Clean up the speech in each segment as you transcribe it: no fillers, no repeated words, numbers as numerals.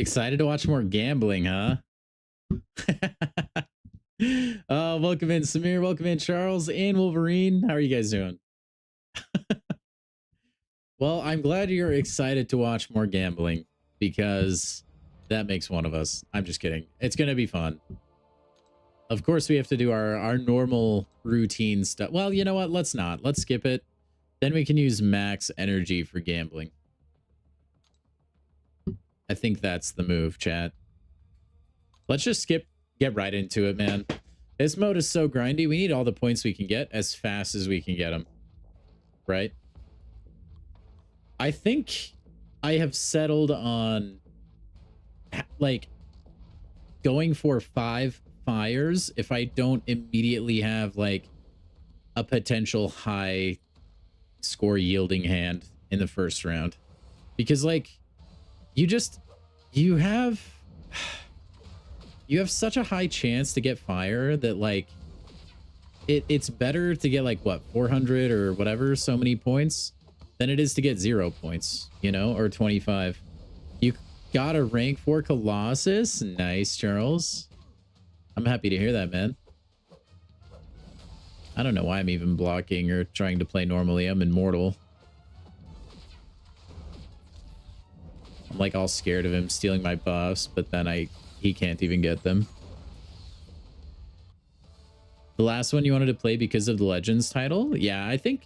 Excited to watch more gambling, huh? Welcome in, Samir. Welcome in, Charles and Wolverine. How are you guys doing? Well, I'm glad you're excited to watch more gambling because that makes one of us. I'm just kidding. It's going to be fun. Of course, we have to do our normal routine stuff. Well, you know what? Let's not. Let's skip it. Then we can use max energy for gambling. I think that's the move, chat. Let's just get right into it, man. This mode is so grindy. We need all the points we can get as fast as we can get them. Right? I think I have settled on like going for 5 fires if I don't immediately have like a potential high score yielding hand in the first round. Because like you have such a high chance to get fire that like it's better to get like what 400 or whatever so many points than it is to get 0 points, you know, or 25. You got a rank 4 Colossus. Nice, Charles. I'm happy to hear that, man. I don't know why I'm even blocking or trying to play normally. I'm immortal. I'm like all scared of him stealing my buffs, but then he can't even get them. The last one you wanted to play because of the Legends title? Yeah, I think,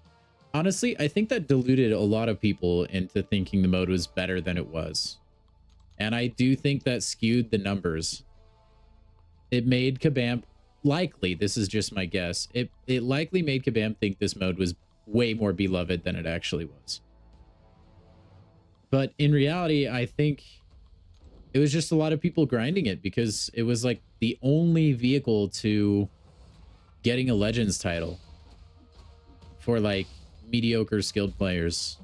honestly, I think that diluted a lot of people into thinking the mode was better than it was. And I do think that skewed the numbers. It made Kabam, likely, this is just my guess, it likely made Kabam think this mode was way more beloved than it actually was. But in reality, I think it was just a lot of people grinding it because it was like the only vehicle to getting a Legends title for like mediocre skilled players.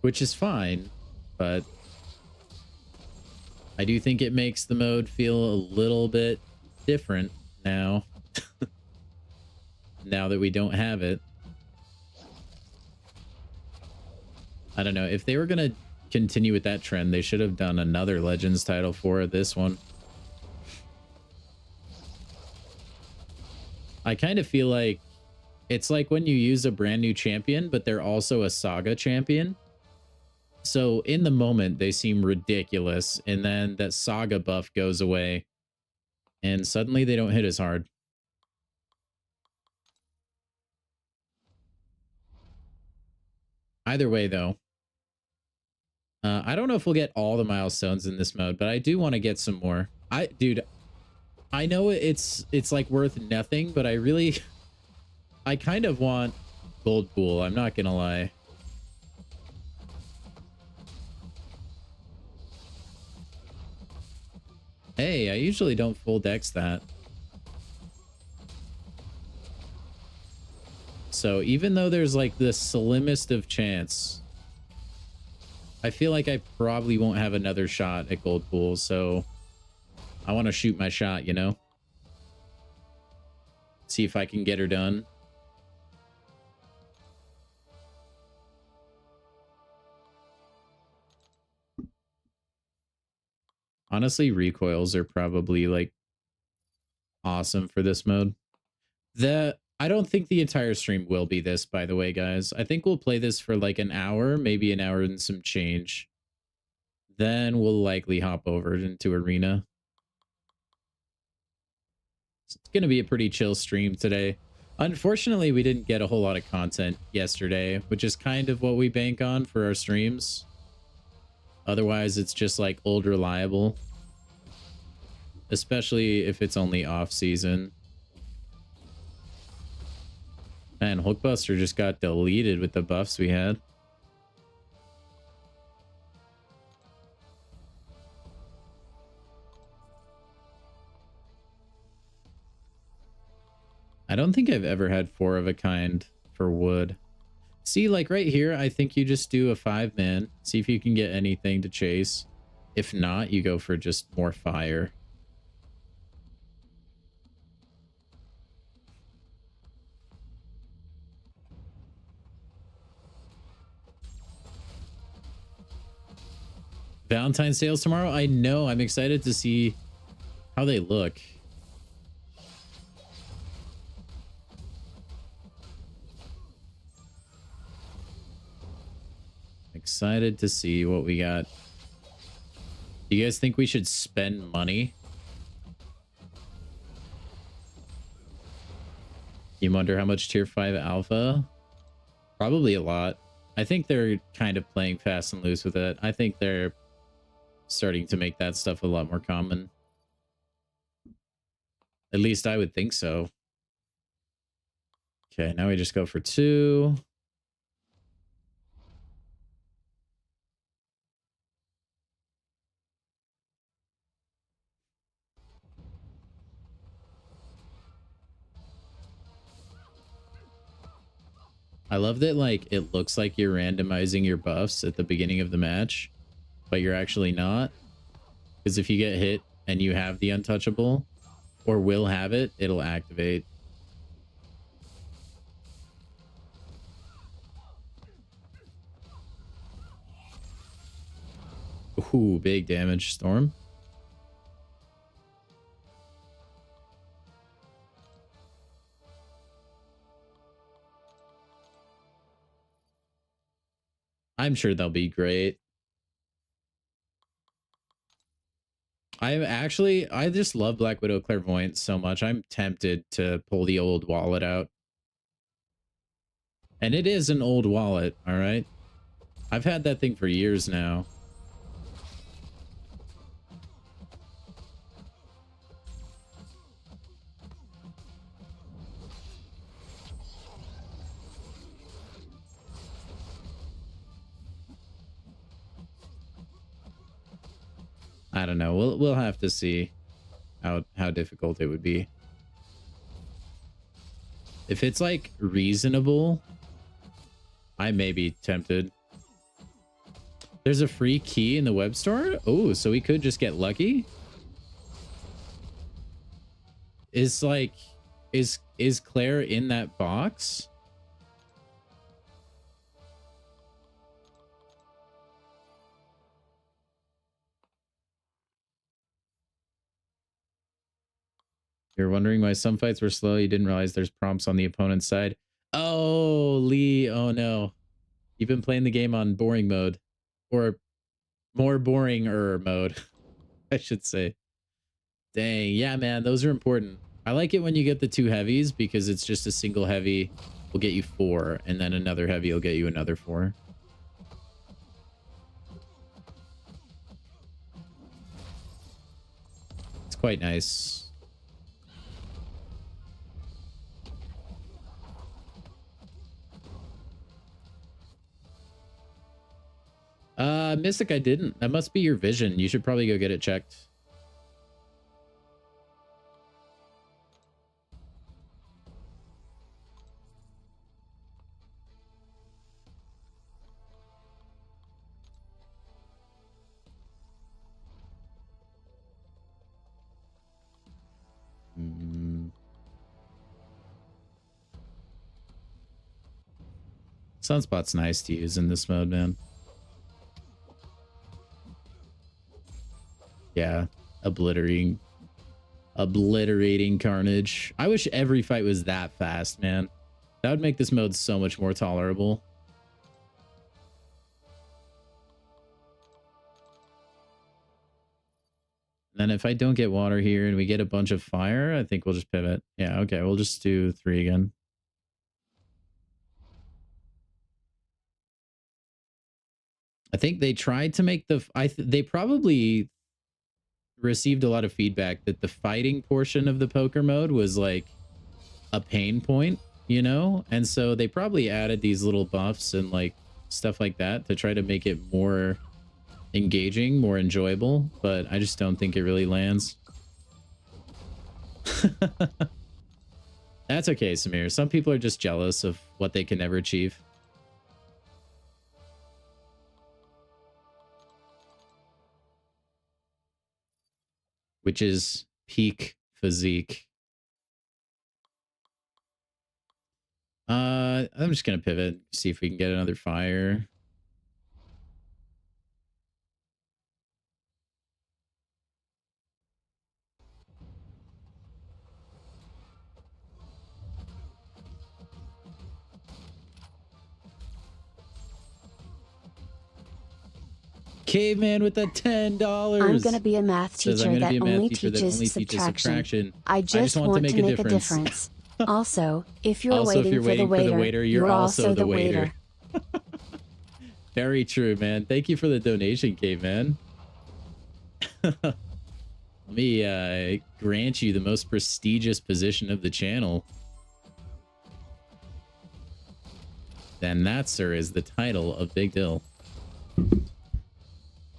Which is fine, but I do think it makes the mode feel a little bit different now. Now that we don't have it. I don't know. If they were going to continue with that trend, they should have done another Legends title for this one. I kind of feel like it's like when you use a brand new champion, but they're also a Saga champion. So in the moment, they seem ridiculous. And then that Saga buff goes away. And suddenly they don't hit as hard. Either way, though. I don't know if we'll get all the milestones in this mode, but I do want to get some more. Dude, I know it's like worth nothing, but I kind of want Gold Pool. I'm not going to lie. Hey, I usually don't full dex that. So even though there's like the slimmest of chance, I feel like I probably won't have another shot at Gold Pool. So I want to shoot my shot, you know? See if I can get her done. Honestly, recoils are probably like awesome for this mode. I don't think the entire stream will be this, by the way, guys. I think we'll play this for like an hour, maybe an hour and some change. Then we'll likely hop over into Arena. It's going to be a pretty chill stream today. Unfortunately, we didn't get a whole lot of content yesterday, which is kind of what we bank on for our streams. Otherwise, it's just like old reliable. Especially if it's only off season. Man, Hulkbuster just got deleted with the buffs we had. I don't think I've ever had 4 of a kind for wood. See, like right here, I think you just do a 5-man. See if you can get anything to chase. If not, you go for just more fire. Valentine's sales tomorrow? I know. I'm excited to see how they look. Excited to see what we got. Do you guys think we should spend money? You wonder how much tier 5 alpha? Probably a lot. I think they're kind of playing fast and loose with it. I think they're starting to make that stuff a lot more common. At least I would think so. Okay, now we just go for 2. I love that, like, it looks like you're randomizing your buffs at the beginning of the match, but you're actually not. Because if you get hit and you have the untouchable, or will have it, it'll activate. Ooh, big damage. Storm. I'm sure they'll be great. I just love Black Widow Clairvoyant so much. I'm tempted to pull the old wallet out. And it is an old wallet, all right? I've had that thing for years now. I don't know. We'll have to see how difficult it would be. If it's like reasonable, I may be tempted. There's a free key in the web store. Oh, so we could just get lucky. Is Claire in that box? You're wondering why some fights were slow. You didn't realize there's prompts on the opponent's side. Oh, Lee. Oh, no. You've been playing the game on boring mode. Or more boring-er mode, I should say. Dang. Yeah, man. Those are important. I like it when you get the 2 heavies because it's just a single heavy will get you 4. And then another heavy will get you another 4. It's quite nice. Mystic, I didn't. That must be your vision. You should probably go get it checked. Sunspot's nice to use in this mode, man. Yeah, obliterating carnage. I wish every fight was that fast, man. That would make this mode so much more tolerable. And then if I don't get water here and we get a bunch of fire, I think we'll just pivot. Yeah, okay, we'll just do 3 again. I think they tried to make they probably received a lot of feedback that the fighting portion of the poker mode was like a pain point, you know? And so they probably added these little buffs and like stuff like that to try to make it more engaging, more enjoyable, but I just don't think it really lands. That's okay, Samir. Some people are just jealous of what they can never achieve. Which is peak physique. I'm just gonna pivot, see if we can get another fire. Caveman with the $10. I'm gonna be a math Says, teacher that be a math only teacher teaches that only teaches subtraction. I just want to make a difference. Also, if you're Also, waiting, if you're for, waiting the for the waiter, you're also the waiter. Very true, man. Thank you for the donation, Caveman. Let me grant you the most prestigious position of the channel. And that, sir, is the title of Big Dill.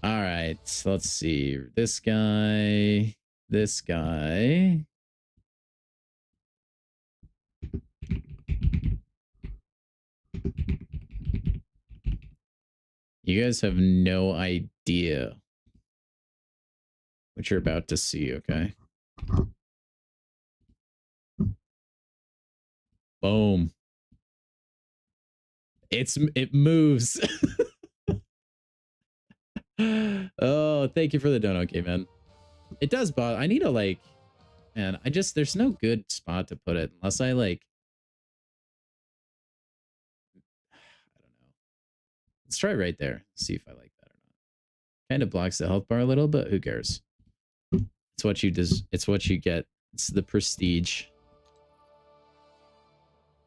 All right, let's see. This guy. You guys have no idea what you're about to see, okay? Boom. It moves. Oh, thank you for the dono, okay, man. It does bother. I need to like, man, there's no good spot to put it unless I like, I don't know. Let's try right there. See if I like that or not. Kind of blocks the health bar a little, but who cares? It's what you it's what you get. It's the prestige.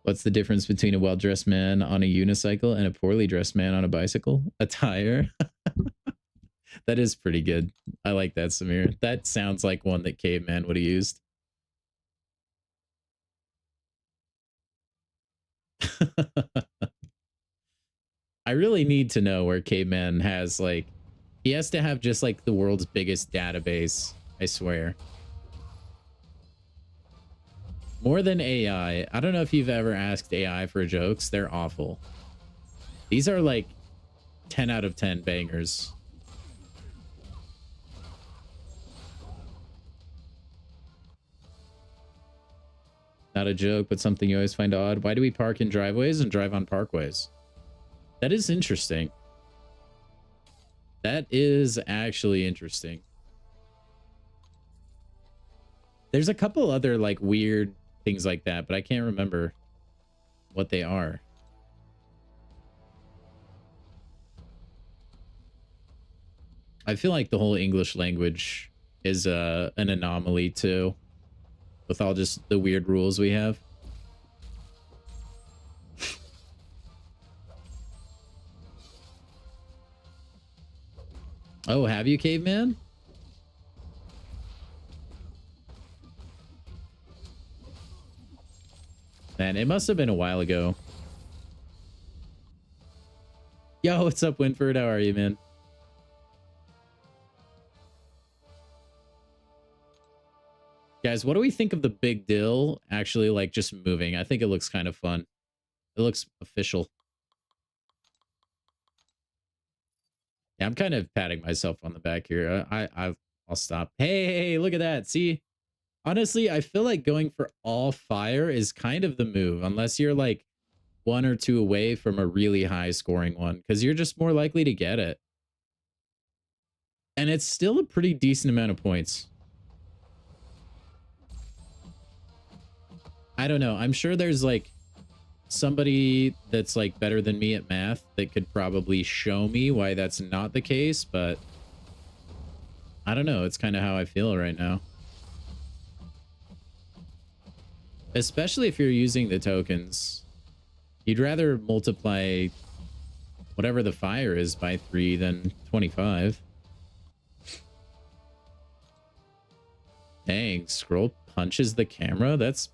What's the difference between a well-dressed man on a unicycle and a poorly dressed man on a bicycle? A tire. That is pretty good. I like that, Samir. That sounds like one that Caveman would have used. I really need to know where Caveman has, like, he has to have just like the world's biggest database, I swear. More than AI. I don't know if you've ever asked AI for jokes. They're awful. These are like 10 out of 10 bangers. Not a joke, but something you always find odd. Why do we park in driveways and drive on parkways? That is interesting. That is actually interesting. There's a couple other like weird things like that, but I can't remember what they are. I feel like the whole English language is an anomaly too, with all just the weird rules we have. Oh, have you, Caveman? Man, it must have been a while ago. Yo, what's up, Winford? How are you, man? Guys, what do we think of the Big Dill actually, like, just moving? I think it looks kind of fun. It looks official. Yeah, I'm kind of patting myself on the back here. I'll stop. Hey, look at that. See? Honestly, I feel like going for all fire is kind of the move, unless you're like one or two away from a really high scoring one, because you're just more likely to get it. And it's still a pretty decent amount of points. I don't know. I'm sure there's like somebody that's like better than me at math that could probably show me why that's not the case, but I don't know. It's kind of how I feel right now. Especially if you're using the tokens. You'd rather multiply whatever the fire is by 3 than 25. Dang, scroll punches the camera? That's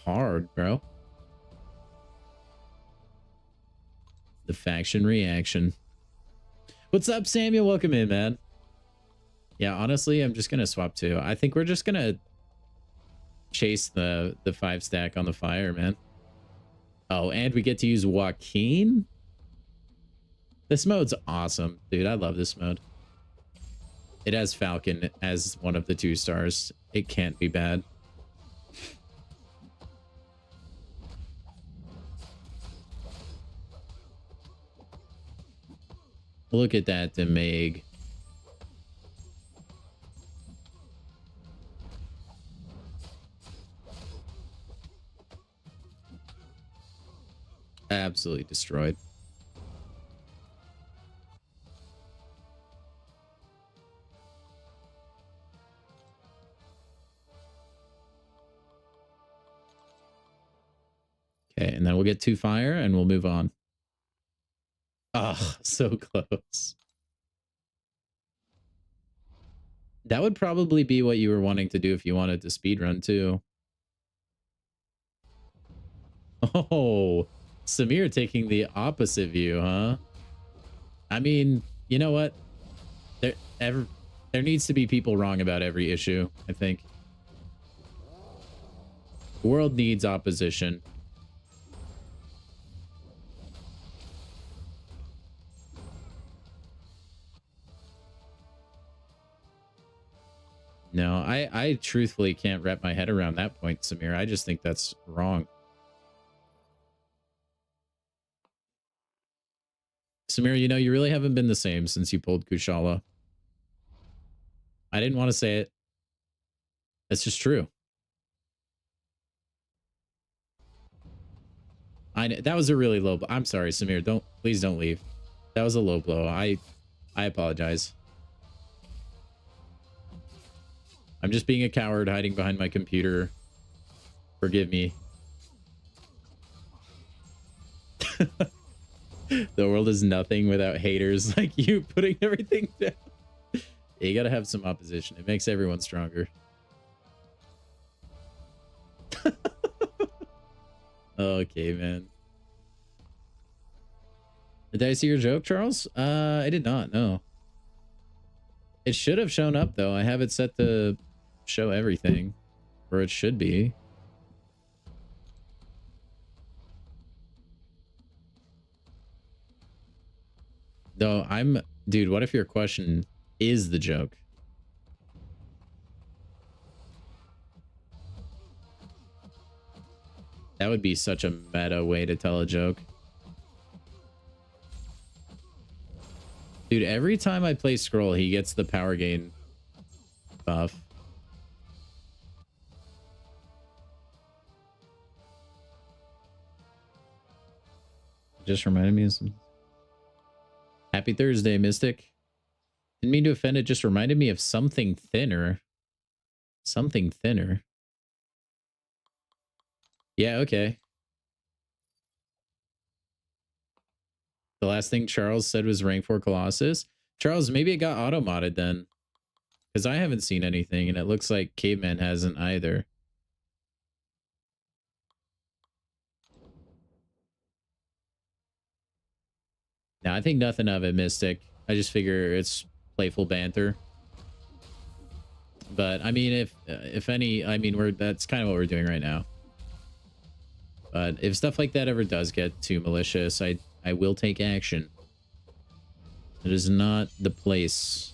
hard, bro. The faction reaction. What's up, Samuel? Welcome in, man. Yeah, honestly, I'm just gonna swap 2. I think we're just gonna chase the 5 stack on the fire, man. Oh, and we get to use Joaquin. This mode's awesome, dude. I love this mode. It has Falcon as one of the 2 stars. It can't be bad. Look at that, Demag. Absolutely destroyed. Okay, and then we'll get 2 fire and we'll move on. Oh, so close. That would probably be what you were wanting to do if you wanted to speedrun too. Oh, Samir taking the opposite view, huh? I mean, you know what? There needs to be people wrong about every issue, I think. The world needs opposition. No, I truthfully can't wrap my head around that point, Samir. I just think that's wrong. Samir, you know, you really haven't been the same since you pulled Kushala. I didn't want to say it. It's just true. That was a really low blow. I'm sorry, Samir. Please don't leave. That was a low blow. I apologize. I'm just being a coward hiding behind my computer. Forgive me. The world is nothing without haters like you putting everything down. You gotta have some opposition. It makes everyone stronger. Okay, man. Did I see your joke, Charles? I did not, no. It should have shown up, though. I have it set to show everything. Or it should be. Though dude, what if your question is the joke? That would be such a meta way to tell a joke. Dude, every time I play Scroll, he gets the power gain buff. Just reminded me of some... Happy Thursday, Mystic. Didn't mean to offend, it just reminded me of something thinner. Something thinner. Yeah, okay. The last thing Charles said was rank 4 Colossus. Charles, maybe it got auto-modded then. Because I haven't seen anything, and it looks like Caveman hasn't either. No, I think nothing of it, Mystic. I just figure it's playful banter. But I mean, if any, I mean, that's kind of what we're doing right now. But if stuff like that ever does get too malicious, I will take action. It is not the place.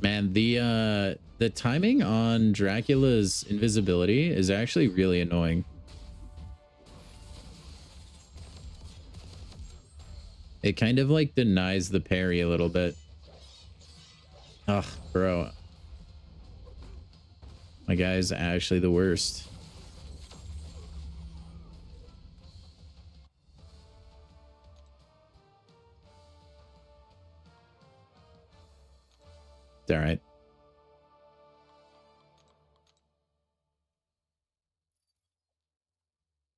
Man, the timing on Dracula's invisibility is actually really annoying. It kind of like denies the parry a little bit. Ugh, bro. My guy's actually the worst. It's all right.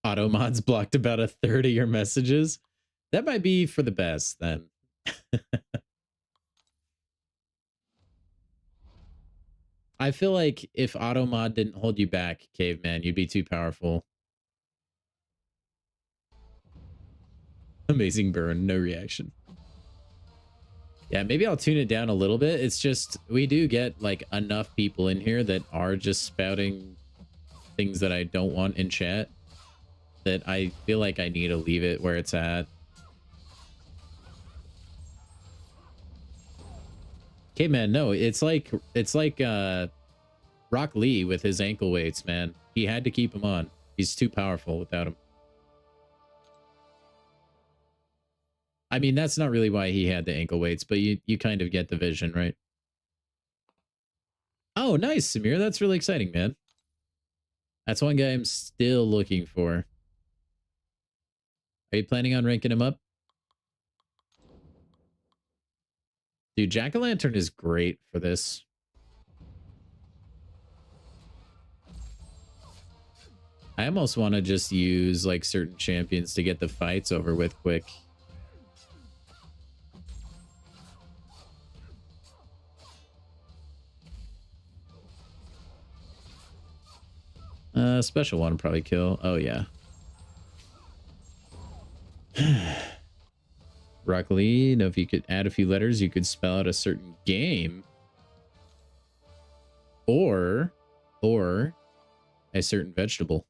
Auto mods blocked about a third of your messages. That might be for the best then. I feel like if auto mod didn't hold you back, Caveman, you'd be too powerful. Amazing burn, no reaction. Yeah, maybe I'll tune it down a little bit. It's just, we do get like enough people in here that are just spouting things that I don't want in chat, that I feel like I need to leave it where it's at. Okay, man, no, it's like Rock Lee with his ankle weights, man. He had to keep him on. He's too powerful without him. I mean, that's not really why he had the ankle weights, but you kind of get the vision, right? Oh, nice, Samir. That's really exciting, man. That's one guy I'm still looking for. Are you planning on ranking him up? Dude, Jack-o'-lantern is great for this. I almost want to just use like certain champions to get the fights over with quick. Special one probably kill. Oh yeah. Rock Lee, know if you could add a few letters, you could spell out a certain game. Or a certain vegetable.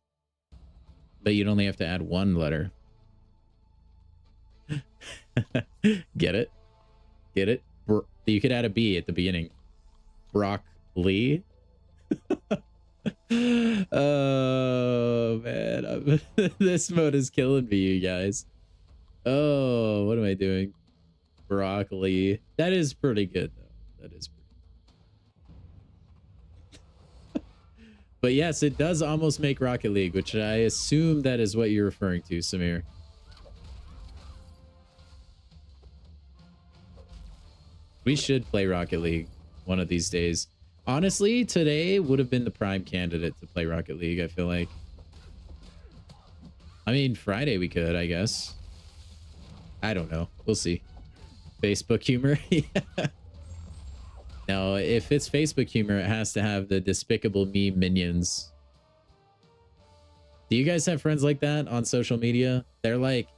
But you'd only have to add one letter. Get it? Get it? You could add a B at the beginning. Broccoli. Oh, man. This mode is killing me, you guys. Oh, what am I doing? Broccoli. That is pretty good, though. That is pretty good. But yes, it does almost make Rocket League, which I assume that is what you're referring to, Samir. We should play Rocket League one of these days. Honestly, today would have been the prime candidate to play Rocket League, I feel like. I mean, Friday we could, I guess. I don't know. We'll see. Facebook humor? Yeah. No, if it's Facebook humor, it has to have the despicable me minions. Do you guys have friends like that on social media? They're like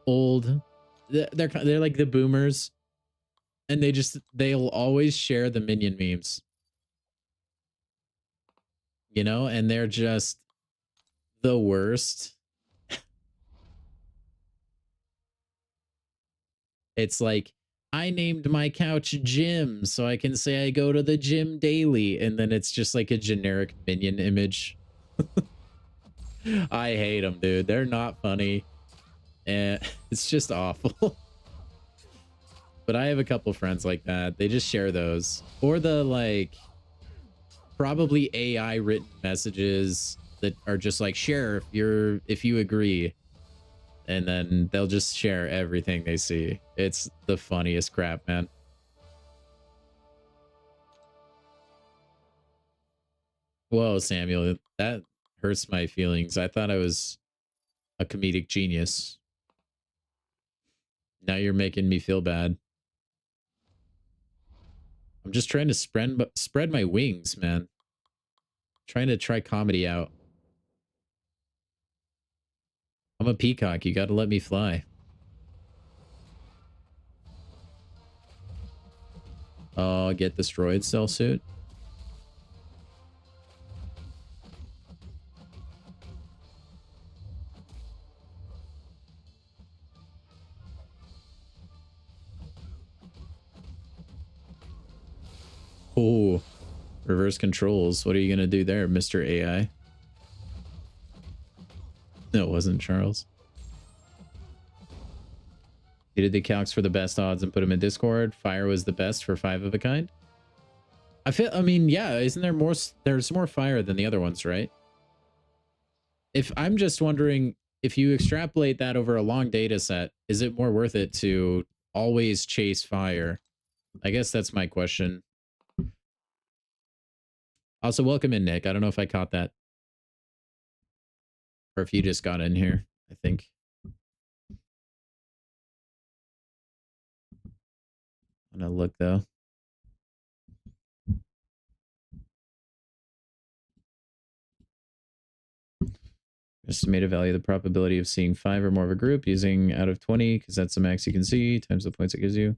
old. They're like the boomers. And they'll always share the minion memes. You know, and they're just the worst. It's like, I named my couch Jim so I can say I go to the gym daily. And then it's just like a generic minion image. I hate them, dude. They're not funny. And it's just awful. But I have a couple friends like that. They just share those. Or the like probably AI written messages that are just like, share if you agree. And then they'll just share everything they see. It's the funniest crap, man. Whoa, Samuel, that hurts my feelings. I thought I was a comedic genius. Now you're making me feel bad. I'm just trying to spread my wings, man. Trying to try comedy out. I'm a peacock. You got to let me fly. Oh, get destroyed, cell suit. Oh, reverse controls. What are you going to do there, Mr. AI? No, it wasn't Charles. You did the calcs for the best odds and put them in Discord. Fire was the best for 5 of a kind. I mean, yeah, isn't there more? There's more fire than the other ones, right? If I'm just wondering, if you extrapolate that over a long data set, is it more worth it to always chase fire? I guess that's my question. Also, welcome in, Nick. I don't know if I caught that. Or if you just got in here, I think. I'm gonna look, though. Estimate a value of the probability of seeing 5 or more of a group using out of 20, because that's the max you can see, times the points it gives you.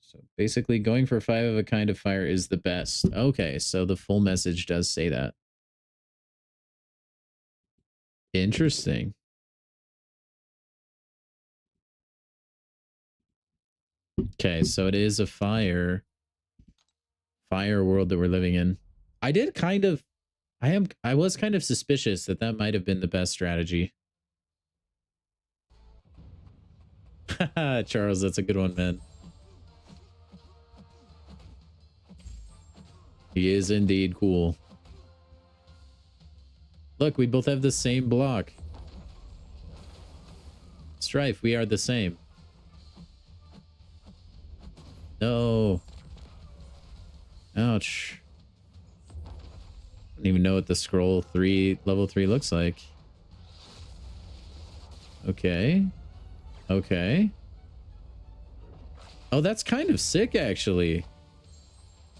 So basically, going for 5 of a kind of fire is the best. Okay, so the full message does say that. Interesting. Okay, so it is a fire world that we're living in. I was kind of suspicious that that might have been the best strategy. Charles, that's a good one, man. He is indeed cool. Look, we both have the same block. Strife, we are the same. No. Ouch. I don't even know what the scroll 3 level 3 looks like. Okay. Okay. Oh, that's kind of sick, actually.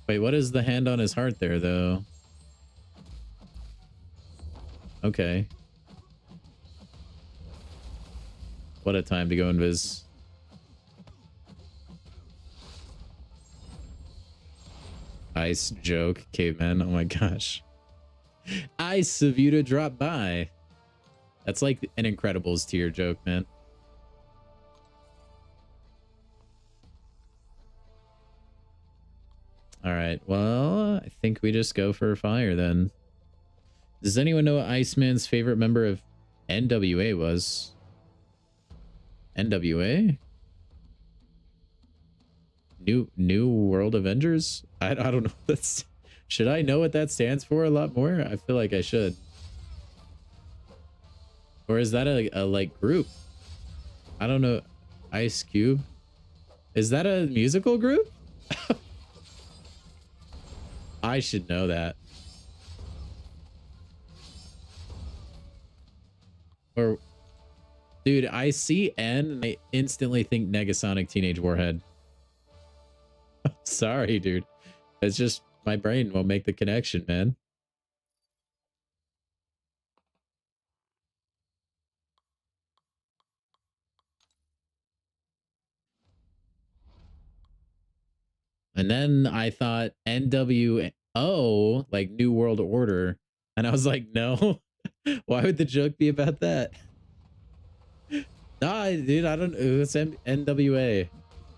Wait, what is the hand on his heart there, though? Okay. What a time to go invis. Ice joke, caveman. Oh my gosh. Ice of you to drop by. That's like an Incredibles tier joke, man. All right. Well, I think we just go for fire then. Does anyone know what Iceman's favorite member of NWA was? NWA? New World Avengers? I don't know. That's, should I know what that stands for a lot more? I feel like I should. Or is that a like group? I don't know. Ice Cube? Is that a musical group? I should know that. Or, dude, I see N and I instantly think Negasonic Teenage Warhead. Sorry, dude. It's just my brain won't make the connection, man. And then I thought NWO, like New World Order. And I was like, no. Why would the joke be about that? Nah, dude, I don't know. It's NWA.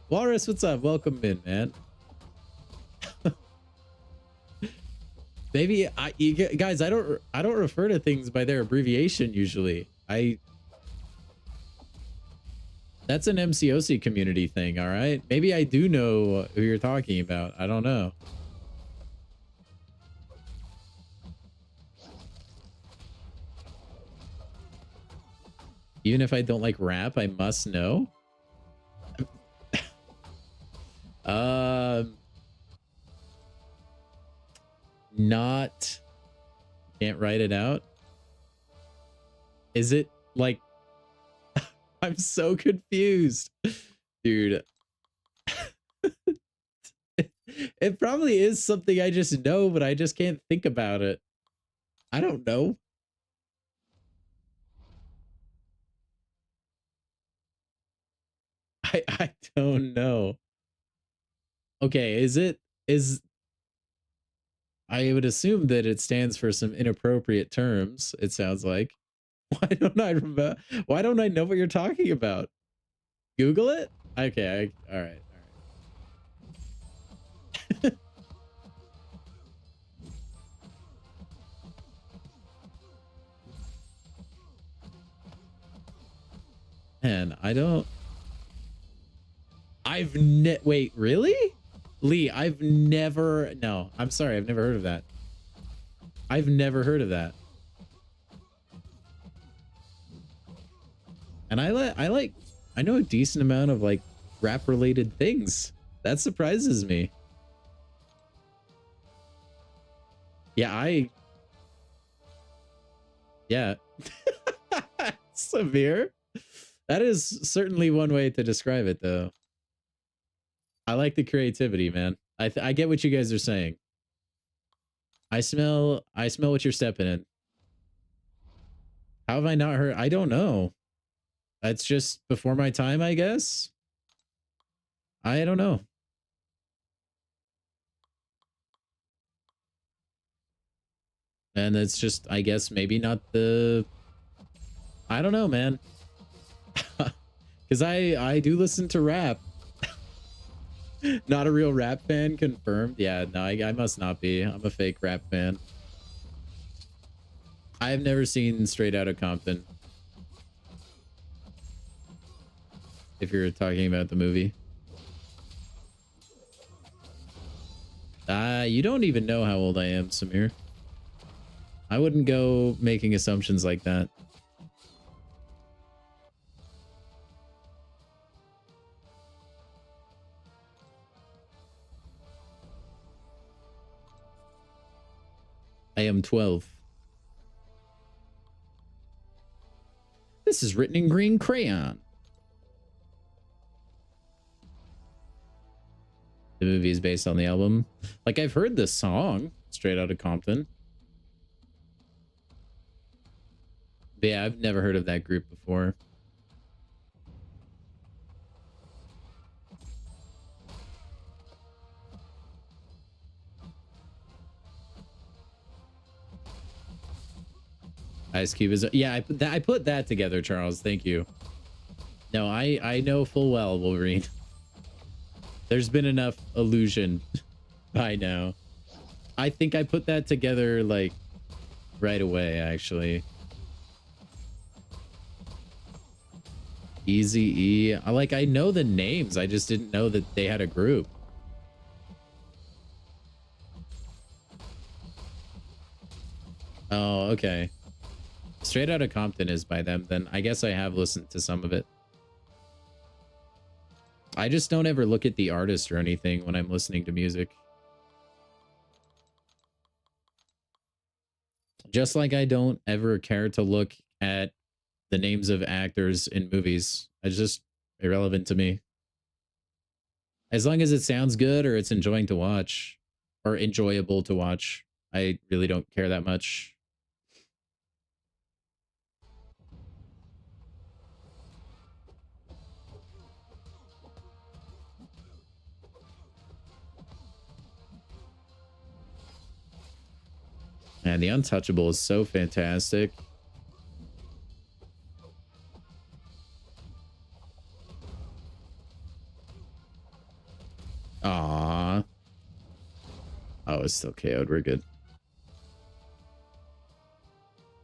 Walrus, what's up? Welcome in, man. Maybe guys, I don't refer to things by their abbreviation usually. That's an MCOC community thing, all right? Maybe I do know who you're talking about. I don't know. Even if I don't like rap, I must know. Not, can't write it out. Is it like, I'm so confused, dude. It probably is something I just know, but I just can't think about it. I don't know. I don't know. Okay, I would assume that it stands for some inappropriate terms, it sounds like. Why don't I remember? Why don't I know what you're talking about? Google it? Okay, all right. Man, wait, really? Lee, no, I'm sorry, I've never heard of that. I've never heard of that. And I know a decent amount of like rap related things. That surprises me. Yeah, yeah. Severe. That is certainly one way to describe it, though. I like the creativity, man. I get what you guys are saying. I smell what you're stepping in. How have I not heard? I don't know. That's just before my time, I guess. I don't know. And it's just, I guess, maybe not the... I don't know, man. Because I do listen to rap. Not a real rap fan, confirmed. Yeah, no, I must not be. I'm a fake rap fan. I've never seen Straight Outta Compton. If you're talking about the movie. You don't even know how old I am, Samir. I wouldn't go making assumptions like that. I am 12. This is written in green crayon. The movie is based on the album. Like, I've heard this song, Straight Outta Compton. But yeah, I've never heard of that group before. Ice Cube is... Yeah, I put that together, Charles. Thank you. No, I know full well, Wolverine. There's been enough illusion by now. I think I put that together, like, right away, actually. Easy-E. I know the names. I just didn't know that they had a group. Oh, okay. Straight Outta Compton is by them. Then I guess I have listened to some of it. I just don't ever look at the artist or anything when I'm listening to music. Just like I don't ever care to look at the names of actors in movies. It's just irrelevant to me. As long as it sounds good or it's enjoying to watch or enjoyable to watch, I really don't care that much. And The Untouchable is so fantastic. Aww. Oh, it's still KO'd. We're good.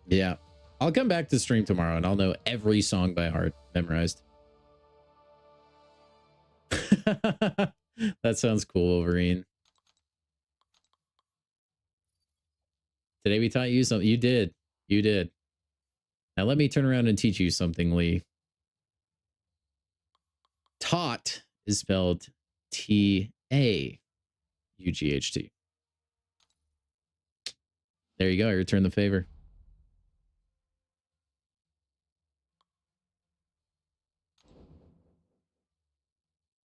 Yeah. I'll come back to stream tomorrow and I'll know every song by heart memorized. That sounds cool, Wolverine. Today we taught you something. You did. You did. Now let me turn around and teach you something, Lee. Taught is spelled T-A-U-G-H-T. There you go. I return the favor.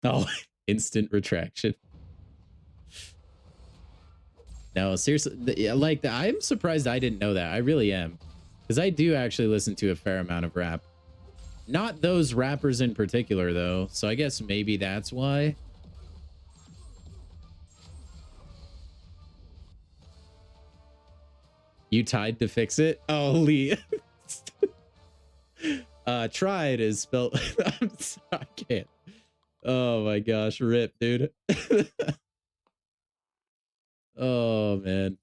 Oh, instant retraction. No, seriously, like, I'm surprised I didn't know that. I really am. Because I do actually listen to a fair amount of rap. Not those rappers in particular, though. So I guess maybe that's why. You tried to fix it? Oh, Lee. Tried is spelled... I'm sorry, I can't. Oh my gosh, rip, dude. Oh, man.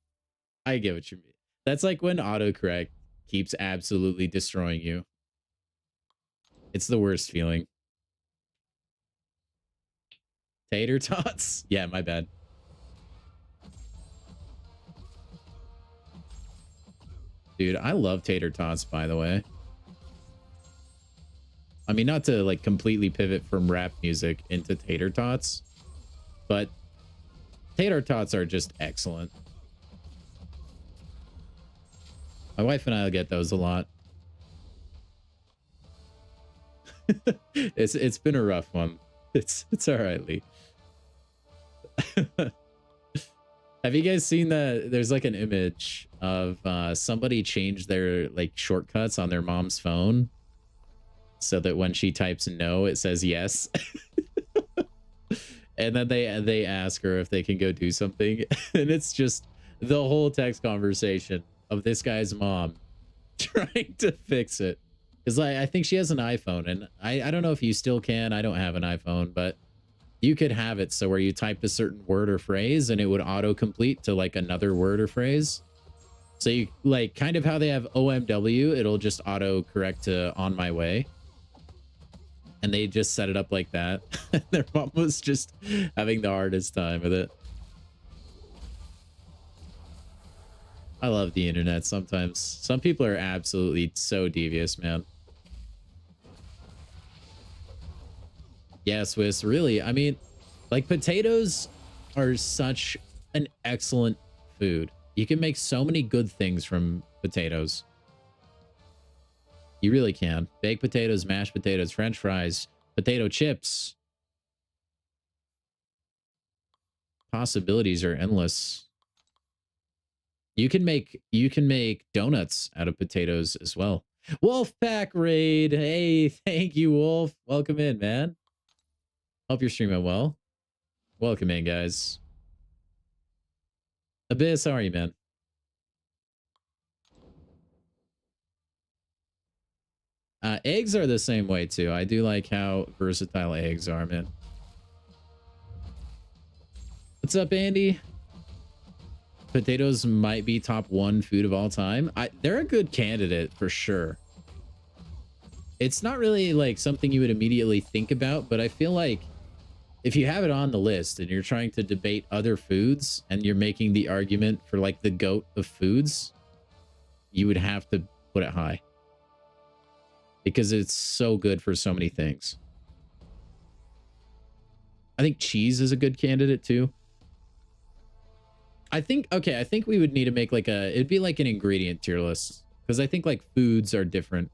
I get what you mean. That's like when autocorrect keeps absolutely destroying you. It's the worst feeling. Tater tots? Yeah, my bad. Dude, I love tater tots, by the way. I mean, not to like completely pivot from rap music into tater tots, but tater tots are just excellent. My wife and I'll get those a lot. It's been a rough one. It's all right, Lee. Have you guys seen that? There's like an image of somebody changed their like shortcuts on their mom's phone so that when she types no, it says yes. And then they ask her if they can go do something, and it's just the whole text conversation of this guy's mom trying to fix it. Because I think she has an iPhone, and I don't know if you still can. I don't have an iPhone, but you could have it so where you typed a certain word or phrase and it would auto-complete to like another word or phrase. So you like kind of how they have OMW, it'll just auto-correct to on my way. And they just set it up like that. Their mom was just having the hardest time with it. I love the internet sometimes. Some people are absolutely so devious, man. Yeah, Swiss, really. I mean, like, potatoes are such an excellent food. You can make so many good things from potatoes. You really can. Baked potatoes, mashed potatoes, French fries, potato chips. Possibilities are endless. You can make donuts out of potatoes as well. Wolfpack raid. Hey, thank you, Wolf. Welcome in, man. Hope you're streaming well. Welcome in, guys. Abyss, how are you, man? Eggs are the same way, too. I do like how versatile eggs are, man. What's up, Andy? Potatoes might be top 1 food of all time. They're a good candidate for sure. It's not really like something you would immediately think about, but I feel like if you have it on the list and you're trying to debate other foods and you're making the argument for like the GOAT of foods, you would have to put it high because it's so good for so many things. I think cheese is a good candidate too. I think we would need to make like it'd be like an ingredient tier list because I think like foods are different.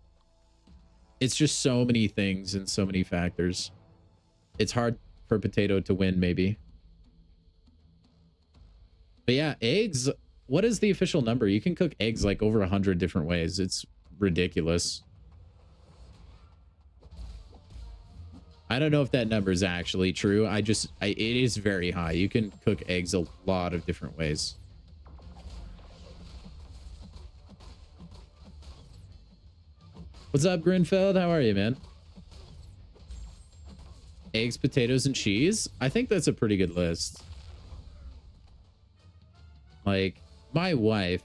It's just so many things and so many factors. It's hard for potato to win, maybe. But yeah, eggs. What is the official number? You can cook eggs like over 100 different ways. It's ridiculous. I don't know if that number is actually true. It is very high. You can cook eggs a lot of different ways. What's up, Grinfeld? How are you, man? Eggs, potatoes, and cheese. I think that's a pretty good list. Like, my wife,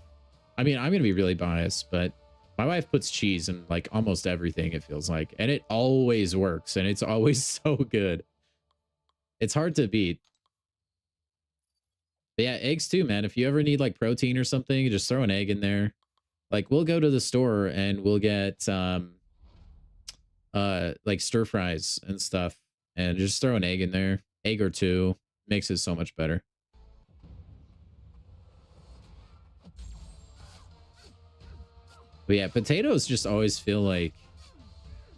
I mean, I'm going to be really biased, but my wife puts cheese in like almost everything, it feels like, and it always works, and it's always so good. It's hard to beat. But yeah, eggs too, man. If you ever need like protein or something, you just throw an egg in there. Like, we'll go to the store and we'll get like stir fries and stuff, and just throw an egg in there. Egg or two makes it so much better. But yeah, potatoes just always feel like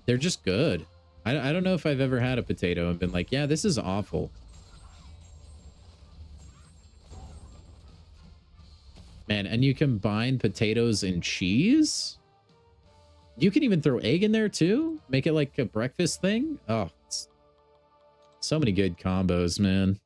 they're just good. I don't know if I've ever had a potato and been like, yeah, this is awful. Man, and you combine potatoes and cheese? You can even throw egg in there too? Make it like a breakfast thing? Oh, so many good combos, man.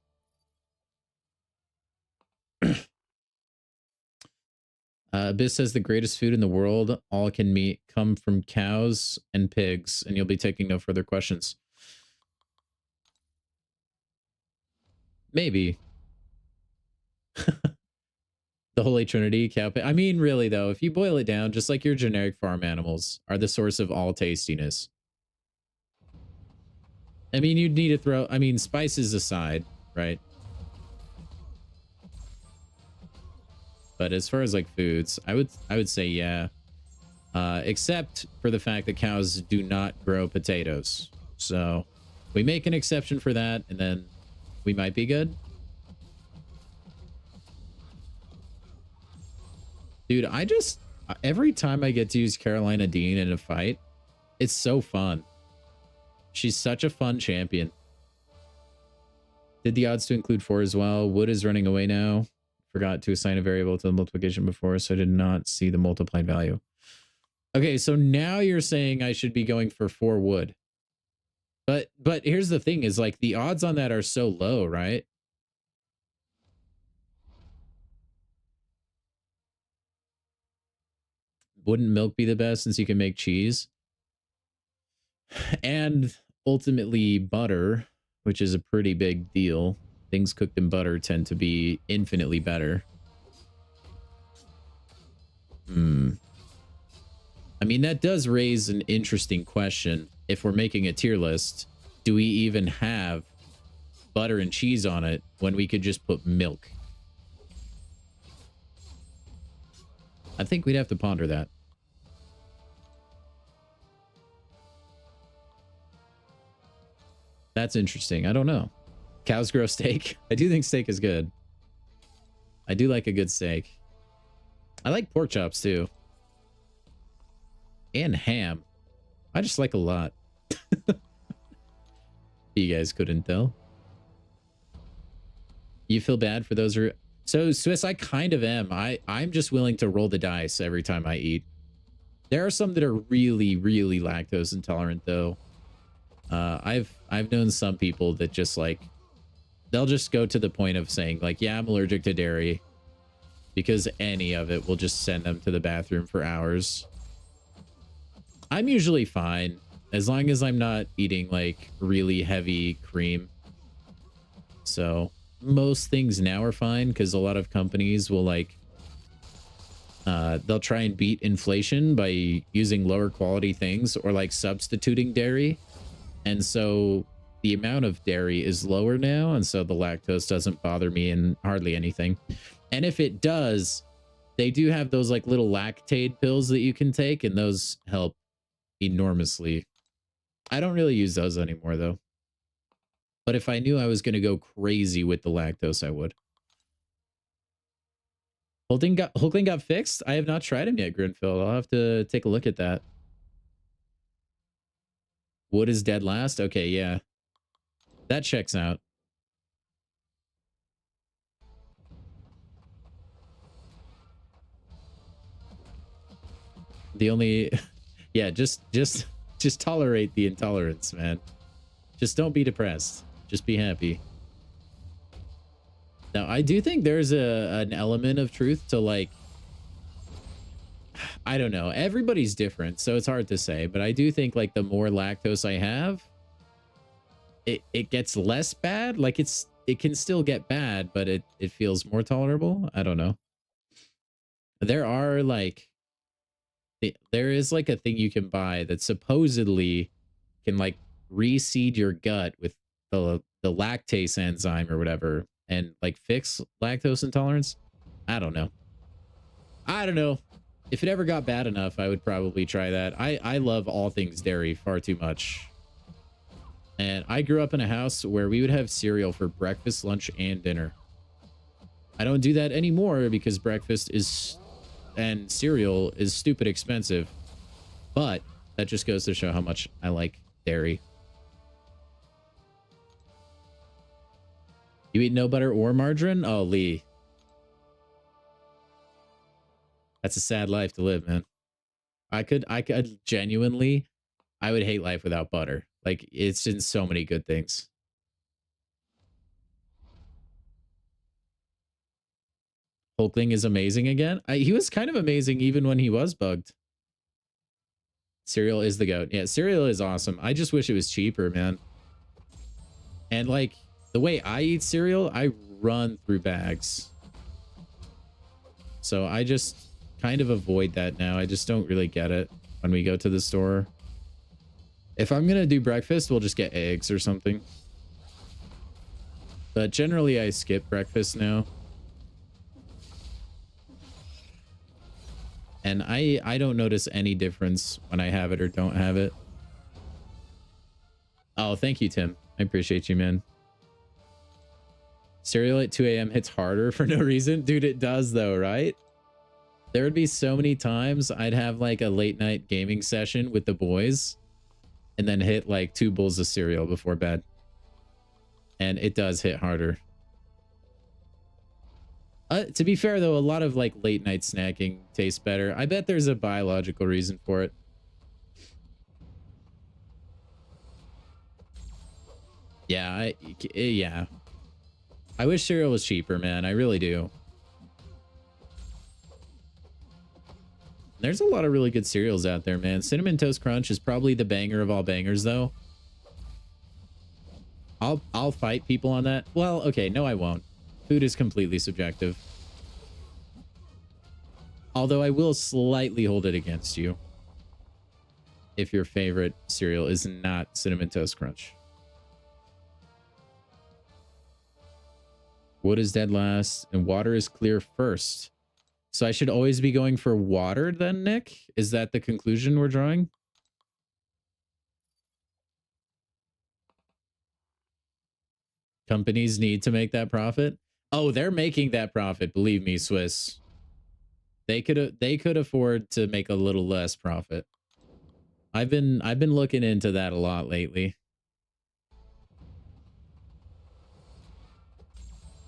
Abyss says the greatest food in the world, all can meat, come from cows and pigs, and you'll be taking no further questions. Maybe. The Holy Trinity, cow, pig. I mean, really, though, if you boil it down, just like your generic farm animals are the source of all tastiness. I mean, you'd need to throw, I mean, spices aside, right? But as far as like foods, I would say yeah. Except for the fact that cows do not grow potatoes. So we make an exception for that, and then we might be good. Dude, every time I get to use Carolina Dean in a fight, it's so fun. She's such a fun champion. Did the odds to include 4 as well? Wood is running away now. Forgot to assign a variable to the multiplication before, so I did not see the multiplied value. Okay, so now you're saying I should be going for 4 wood. But here's the thing is like the odds on that are so low, right? Wouldn't milk be the best since you can make cheese? And ultimately butter, which is a pretty big deal. Things cooked in butter tend to be infinitely better. I mean, that does raise an interesting question. If we're making a tier list, do we even have butter and cheese on it when we could just put milk? I think we'd have to ponder that. That's interesting. I don't know. Cows grow steak. I do think steak is good. I do like a good steak. I like pork chops too. And ham. I just like a lot. You guys couldn't tell. You feel bad for those who... So, Swiss, I kind of am. I'm just willing to roll the dice every time I eat. There are some that are really, really lactose intolerant, though. I've known some people that just, like... They'll just go to the point of saying, like, yeah, I'm allergic to dairy. Because any of it will just send them to the bathroom for hours. I'm usually fine. As long as I'm not eating, like, really heavy cream. So, most things now are fine, because a lot of companies will, like... they'll try and beat inflation by using lower quality things, or, like, substituting dairy. And so, the amount of dairy is lower now, and so the lactose doesn't bother me in hardly anything. And if it does, they do have those, like, little lactate pills that you can take, and those help enormously. I don't really use those anymore, though. But if I knew I was going to go crazy with the lactose, I would. Hulkling got fixed? I have not tried him yet, Grinfield. I'll have to take a look at that. Wood is dead last? Okay, yeah. That checks out. The only... Yeah, just tolerate the intolerance, man. Just don't be depressed. Just be happy. Now, I do think there's an element of truth to, like... I don't know. Everybody's different, so it's hard to say. But I do think, like, the more lactose I have, it gets less bad. Like, it can still get bad, but it feels more tolerable. I don't know. There are, like... There is, like, a thing you can buy that supposedly can, like, reseed your gut with the lactase enzyme or whatever and, like, fix lactose intolerance. I don't know. If it ever got bad enough, I would probably try that. I love all things dairy far too much. And I grew up in a house where we would have cereal for breakfast, lunch, and dinner. I don't do that anymore because breakfast is... and cereal is stupid expensive, but that just goes to show how much I like dairy. You eat no butter or margarine? Oh, Lee. That's a sad life to live, man. I could genuinely, I would hate life without butter. Like, it's in so many good things. Hulkling is amazing again. He was kind of amazing even when he was bugged. Cereal is the goat. Yeah, cereal is awesome. I just wish it was cheaper, man. And, like, the way I eat cereal, I run through bags. So I just kind of avoid that now. I just don't really get it when we go to the store. If I'm going to do breakfast, we'll just get eggs or something. But generally, I skip breakfast now. And I don't notice any difference when I have it or don't have it. Oh, thank you, Tim. I appreciate you, man. Cereal at 2 a.m. hits harder for no reason. Dude, it does, though, right? There would be so many times I'd have, like, a late night gaming session with the boys and then hit, like, 2 bowls of cereal before bed. And it does hit harder. To be fair, though, a lot of, like, late night snacking tastes better. I bet there's a biological reason for it. Yeah, yeah. I wish cereal was cheaper, man. I really do. There's a lot of really good cereals out there, man. Cinnamon Toast Crunch is probably the banger of all bangers, though. I'll fight people on that. Well, okay, no, I won't. Food is completely subjective. Although I will slightly hold it against you if your favorite cereal is not Cinnamon Toast Crunch. Wood is dead last, and water is clear first. So I should always be going for water then, Nick? Is that the conclusion we're drawing? Companies need to make that profit? Oh, they're making that profit, believe me, Swiss. They could afford to make a little less profit. I've been looking into that a lot lately.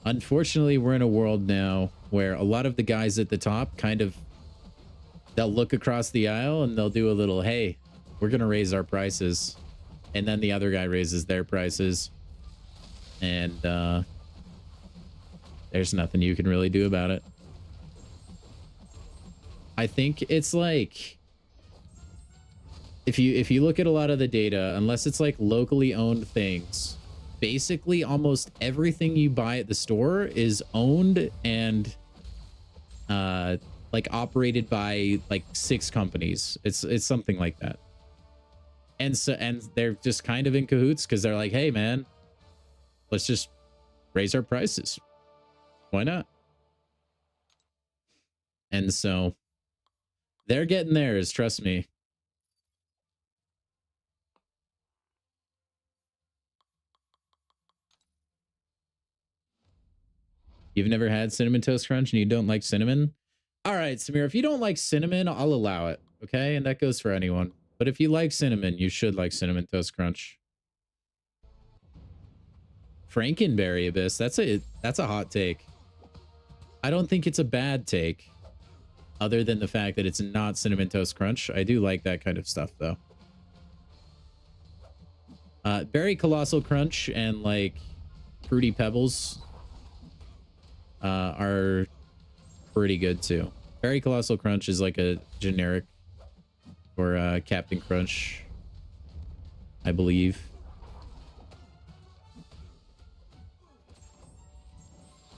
Unfortunately, we're in a world now where a lot of the guys at the top kind of, they'll look across the aisle and they'll do a little, hey, we're going to raise our prices. And then the other guy raises their prices. And there's nothing you can really do about it. I think it's like, if you look at a lot of the data, unless it's like locally owned things, basically almost everything you buy at the store is owned and like operated by like 6 companies. It's something like that. And they're just kind of in cahoots because they're like, hey man, let's just raise our prices. Why not? And so they're getting theirs, trust me. You've never had Cinnamon Toast Crunch and you don't like cinnamon? All right, Samir, if you don't like cinnamon, I'll allow it. Okay, and that goes for anyone. But if you like cinnamon, you should like Cinnamon Toast Crunch. Frankenberry Abyss, that's a hot take. I don't think it's a bad take, other than the fact that it's not Cinnamon Toast Crunch. I do like that kind of stuff, though. Berry Colossal Crunch and, like, Fruity Pebbles are pretty good, too. Berry Colossal Crunch is, like, a generic for Captain Crunch, I believe.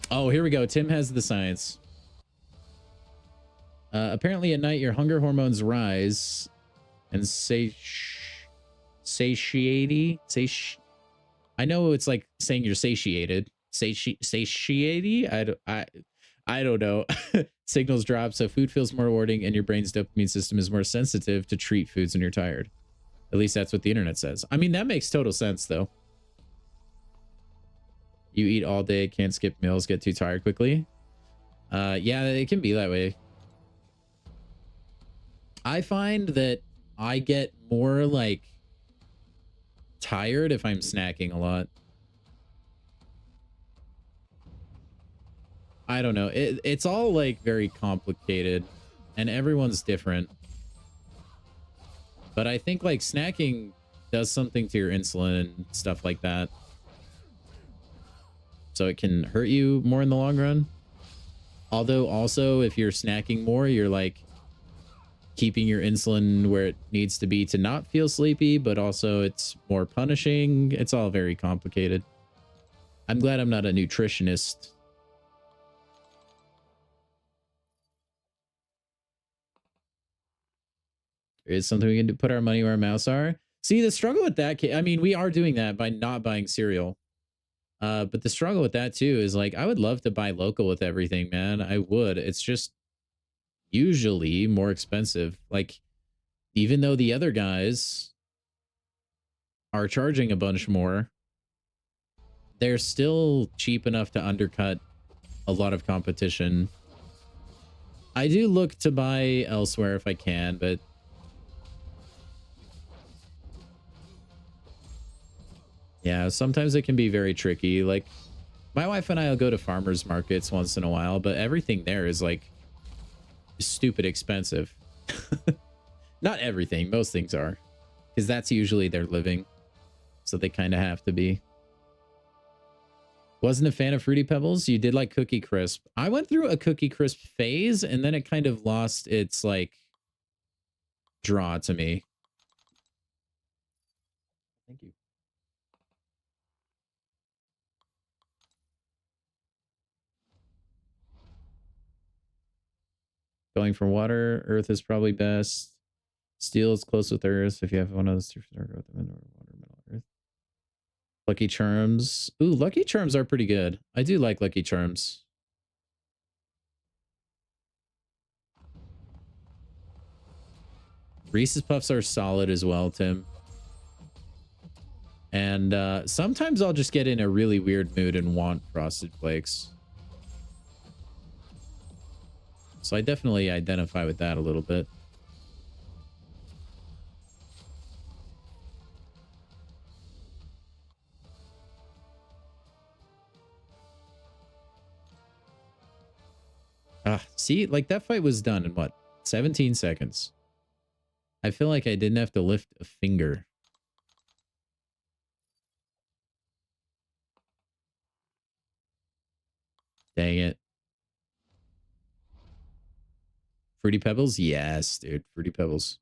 Oh, here we go. Tim has the science. Apparently at night, your hunger hormones rise and satiety. I know it's like saying you're satiated. Satiety? I don't know. Signals drop, so food feels more rewarding and your brain's dopamine system is more sensitive to treat foods when you're tired. At least that's what the internet says. I mean, that makes total sense, though. You eat all day, can't skip meals, get too tired quickly. Yeah, it can be that way. I find that I get more, like, tired if I'm snacking a lot. I don't know. It's all, like, very complicated, and everyone's different. But I think, like, snacking does something to your insulin and stuff like that. So it can hurt you more in the long run. Although also, if you're snacking more, you're like keeping your insulin where it needs to be to not feel sleepy, but also it's more punishing. It's all very complicated. I'm glad I'm not a nutritionist. There is something we can do, put our money where our mouths are. See, the struggle with that, I mean, we are doing that by not buying cereal. But the struggle with that too is like, I would love to buy local with everything, man. I would. It's just usually more expensive. Like, even though the other guys are charging a bunch more, they're still cheap enough to undercut a lot of competition. I do look to buy elsewhere if I can, but yeah, sometimes it can be very tricky. Like, my wife and I will go to farmers markets once in a while, but everything there is, like, stupid expensive. Not everything. Most things are. Because that's usually their living. So they kind of have to be. Wasn't a fan of Fruity Pebbles? You did like Cookie Crisp. I went through a Cookie Crisp phase, and then it kind of lost its, like, draw to me. Thank you. Going for water, earth is probably best. Steel is close with earth. If you have one of those two, go with the water, metal, earth. Lucky Charms. Ooh, Lucky Charms are pretty good. I do like Lucky Charms. Reese's Puffs are solid as well, Tim. And sometimes I'll just get in a really weird mood and want Frosted Flakes. So I definitely identify with that a little bit. See, like that fight was done in what? 17 seconds. I feel like I didn't have to lift a finger. Dang it. Fruity Pebbles? Yes, dude. Fruity Pebbles.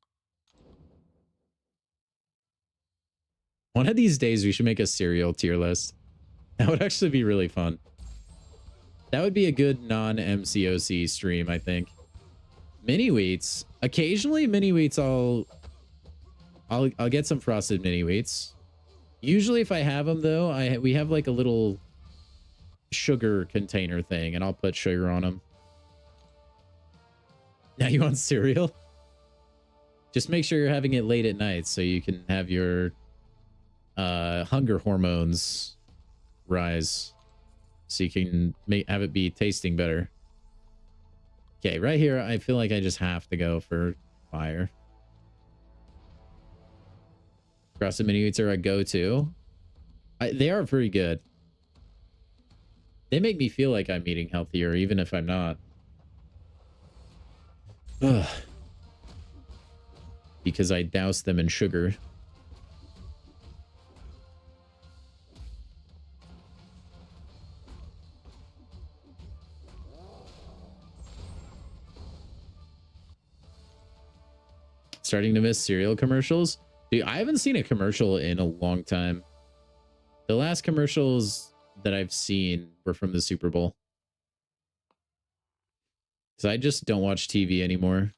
One of these days, we should make a cereal tier list. That would actually be really fun. That would be a good non-MCOC stream, I think. Mini wheats. Occasionally, mini wheats, I'll get some frosted mini wheats. Usually, if I have them, though, we have like a little sugar container thing, and I'll put sugar on them. Now you want cereal? Just make sure you're having it late at night so you can have your hunger hormones rise, so you can have it be tasting better. Okay, right here, I feel like I just have to go for fire. Frosted mini wheats are a go-to. They are pretty good. They make me feel like I'm eating healthier, even if I'm not. Ugh. Because I douse them in sugar. Starting to miss cereal commercials. Dude, I haven't seen a commercial in a long time. The last commercials that I've seen were from the Super Bowl. Because I just don't watch TV anymore.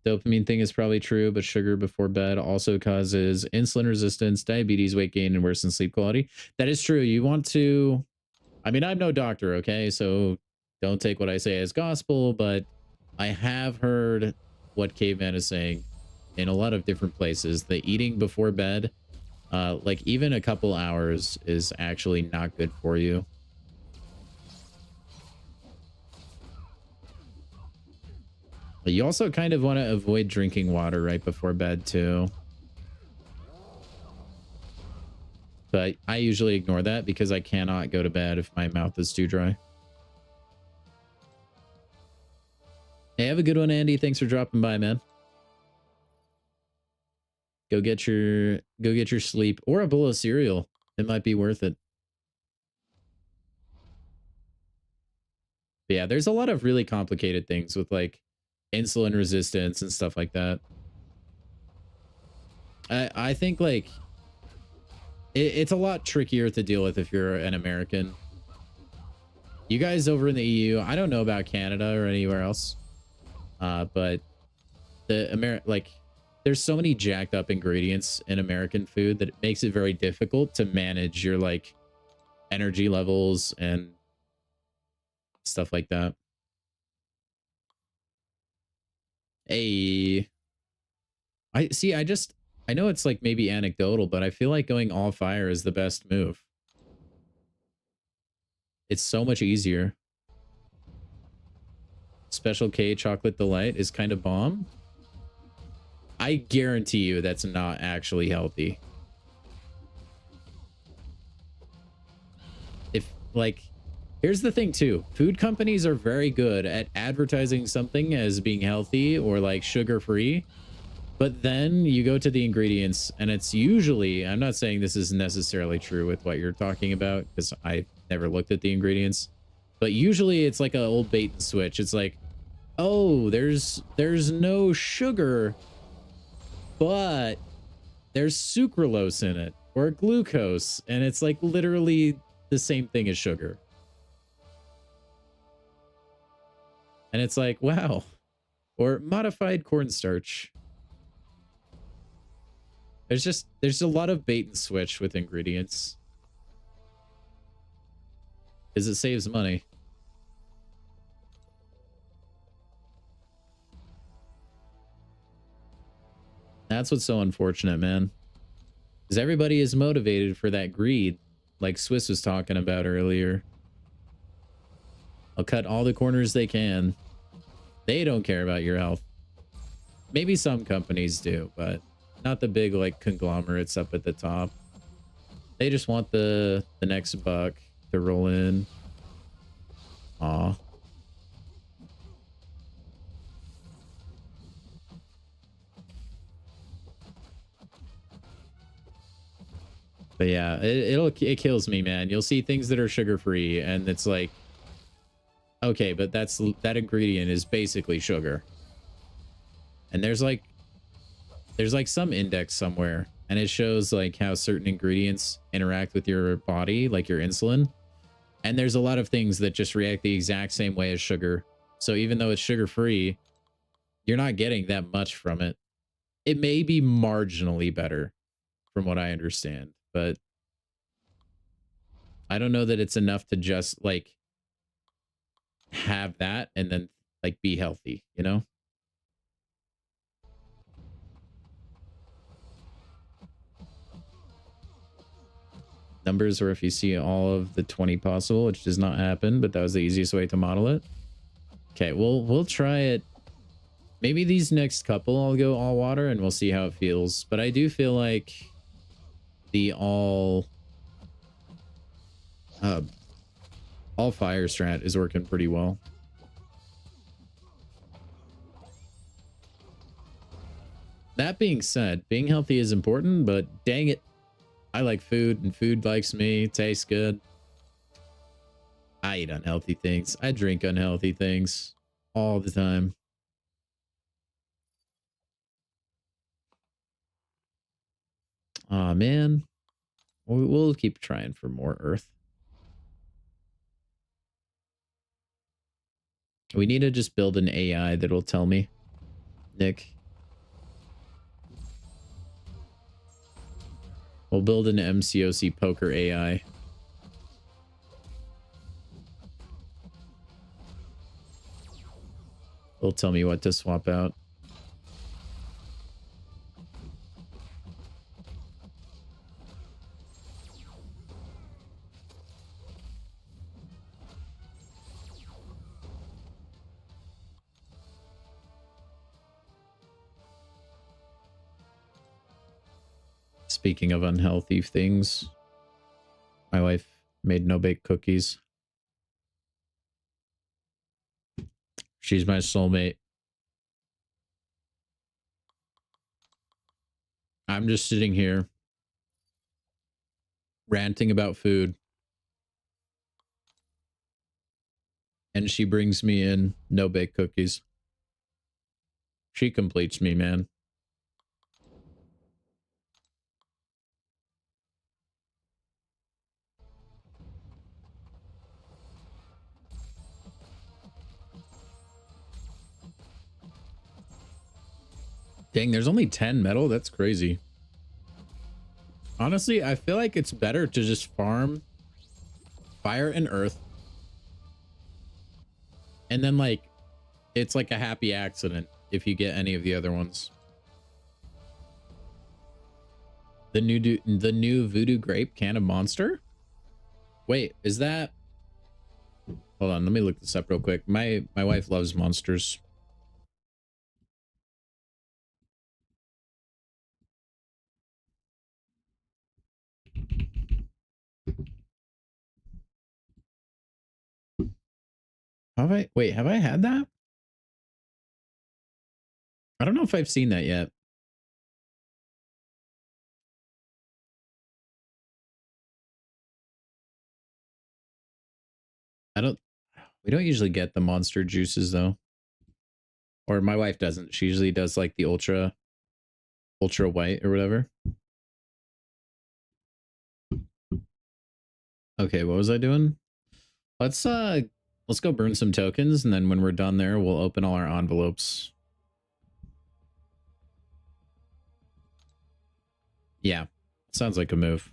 Dopamine thing is probably true, but sugar before bed also causes insulin resistance, diabetes, weight gain, and worsen sleep quality. That is true. You want to... I mean, I'm no doctor, okay? So don't take what I say as gospel, but I have heard what Caveman is saying in a lot of different places. The eating before bed, like even a couple hours, is actually not good for you. But you also kind of want to avoid drinking water right before bed too. But I usually ignore that because I cannot go to bed if my mouth is too dry. Hey, have a good one, Andy. Thanks for dropping by, man. Go get your sleep or a bowl of cereal. It might be worth it. But yeah, there's a lot of really complicated things with like insulin resistance and stuff like that. I think like it's a lot trickier to deal with if you're an American. You guys over in the EU, I don't know about Canada or anywhere else. But there's so many jacked up ingredients in American food that it makes it very difficult to manage your like energy levels and stuff like that. Hey, I know it's like maybe anecdotal, but I feel like going all fire is the best move. It's so much easier. Special K chocolate delight is kind of bomb. I guarantee you that's not actually healthy. If like, here's the thing too. Food companies are very good at advertising something as being healthy or like sugar-free. But then you go to the ingredients and it's usually, I'm not saying this is necessarily true with what you're talking about because I've never looked at the ingredients, but usually it's like an old bait and switch. It's like, oh, there's no sugar, but there's sucralose in it or glucose. And it's like literally the same thing as sugar. And it's like, wow. Or modified cornstarch. There's a lot of bait and switch with ingredients. Because it saves money. That's what's so unfortunate, man. Because everybody is motivated for that greed, like Swiss was talking about earlier. I'll cut all the corners they can. They don't care about your health. Maybe some companies do, but not the big like conglomerates up at the top. They just want the next buck to roll in. Aw. But yeah, it kills me, man. You'll see things that are sugar free, and it's like, okay, but that ingredient is basically sugar. And there's like some index somewhere, and it shows like how certain ingredients interact with your body, like your insulin. And there's a lot of things that just react the exact same way as sugar. So even though it's sugar free, you're not getting that much from it. It may be marginally better from what I understand, but I don't know that it's enough to just like have that and then like be healthy, you know? Numbers, or if you see all of the 20 possible, which does not happen, but that was the easiest way to model it. Okay, we'll try it. Maybe these next couple I'll go all water and we'll see how it feels. But I do feel like the all fire strat is working pretty well. That being said, being healthy is important, but dang it, I like food and food likes me. It tastes good. I eat unhealthy things. I drink unhealthy things all the time. Aw, man. We'll keep trying for more Earth. We need to just build an AI that'll tell me, Nick. We'll build an MCOC Poker AI. They'll tell me what to swap out. Speaking of unhealthy things, my wife made no-bake cookies. She's my soulmate. I'm just sitting here ranting about food, and she brings me in no-bake cookies. She completes me, man. Dang, there's only 10 metal? That's crazy. Honestly, I feel like it's better to just farm fire and earth. And then, like, it's like a happy accident if you get any of the other ones. The new voodoo grape can of monster? Wait, is that... Hold on, let me look this up real quick. My wife loves monsters. Have I had that? I don't know if I've seen that yet. We don't usually get the monster juices though. Or my wife doesn't. She usually does like the ultra white or whatever. Okay, what was I doing? Let's go burn some tokens, and then when we're done there, we'll open all our envelopes. Yeah, sounds like a move.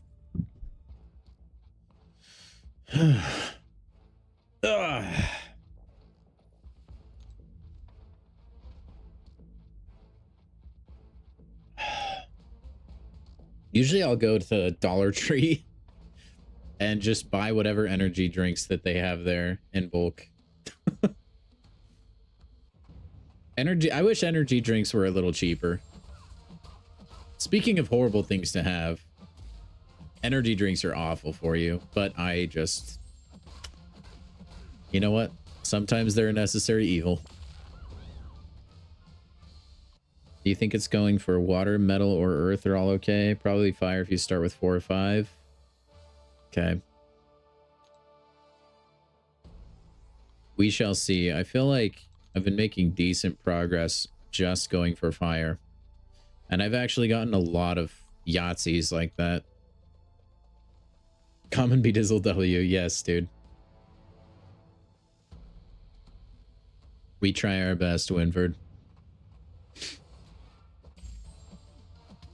Usually I'll go to Dollar Tree and just buy whatever energy drinks that they have there in bulk. Energy. I wish energy drinks were a little cheaper. Speaking of horrible things to have, energy drinks are awful for you, but I just... You know what? Sometimes they're a necessary evil. Do you think it's going for water, metal, or earth are all okay? Probably fire if you start with 4 or 5. Okay. We shall see. I feel like I've been making decent progress just going for fire. And I've actually gotten a lot of Yahtzees like that. Common Bedizzle W. Yes, dude. We try our best, Winford.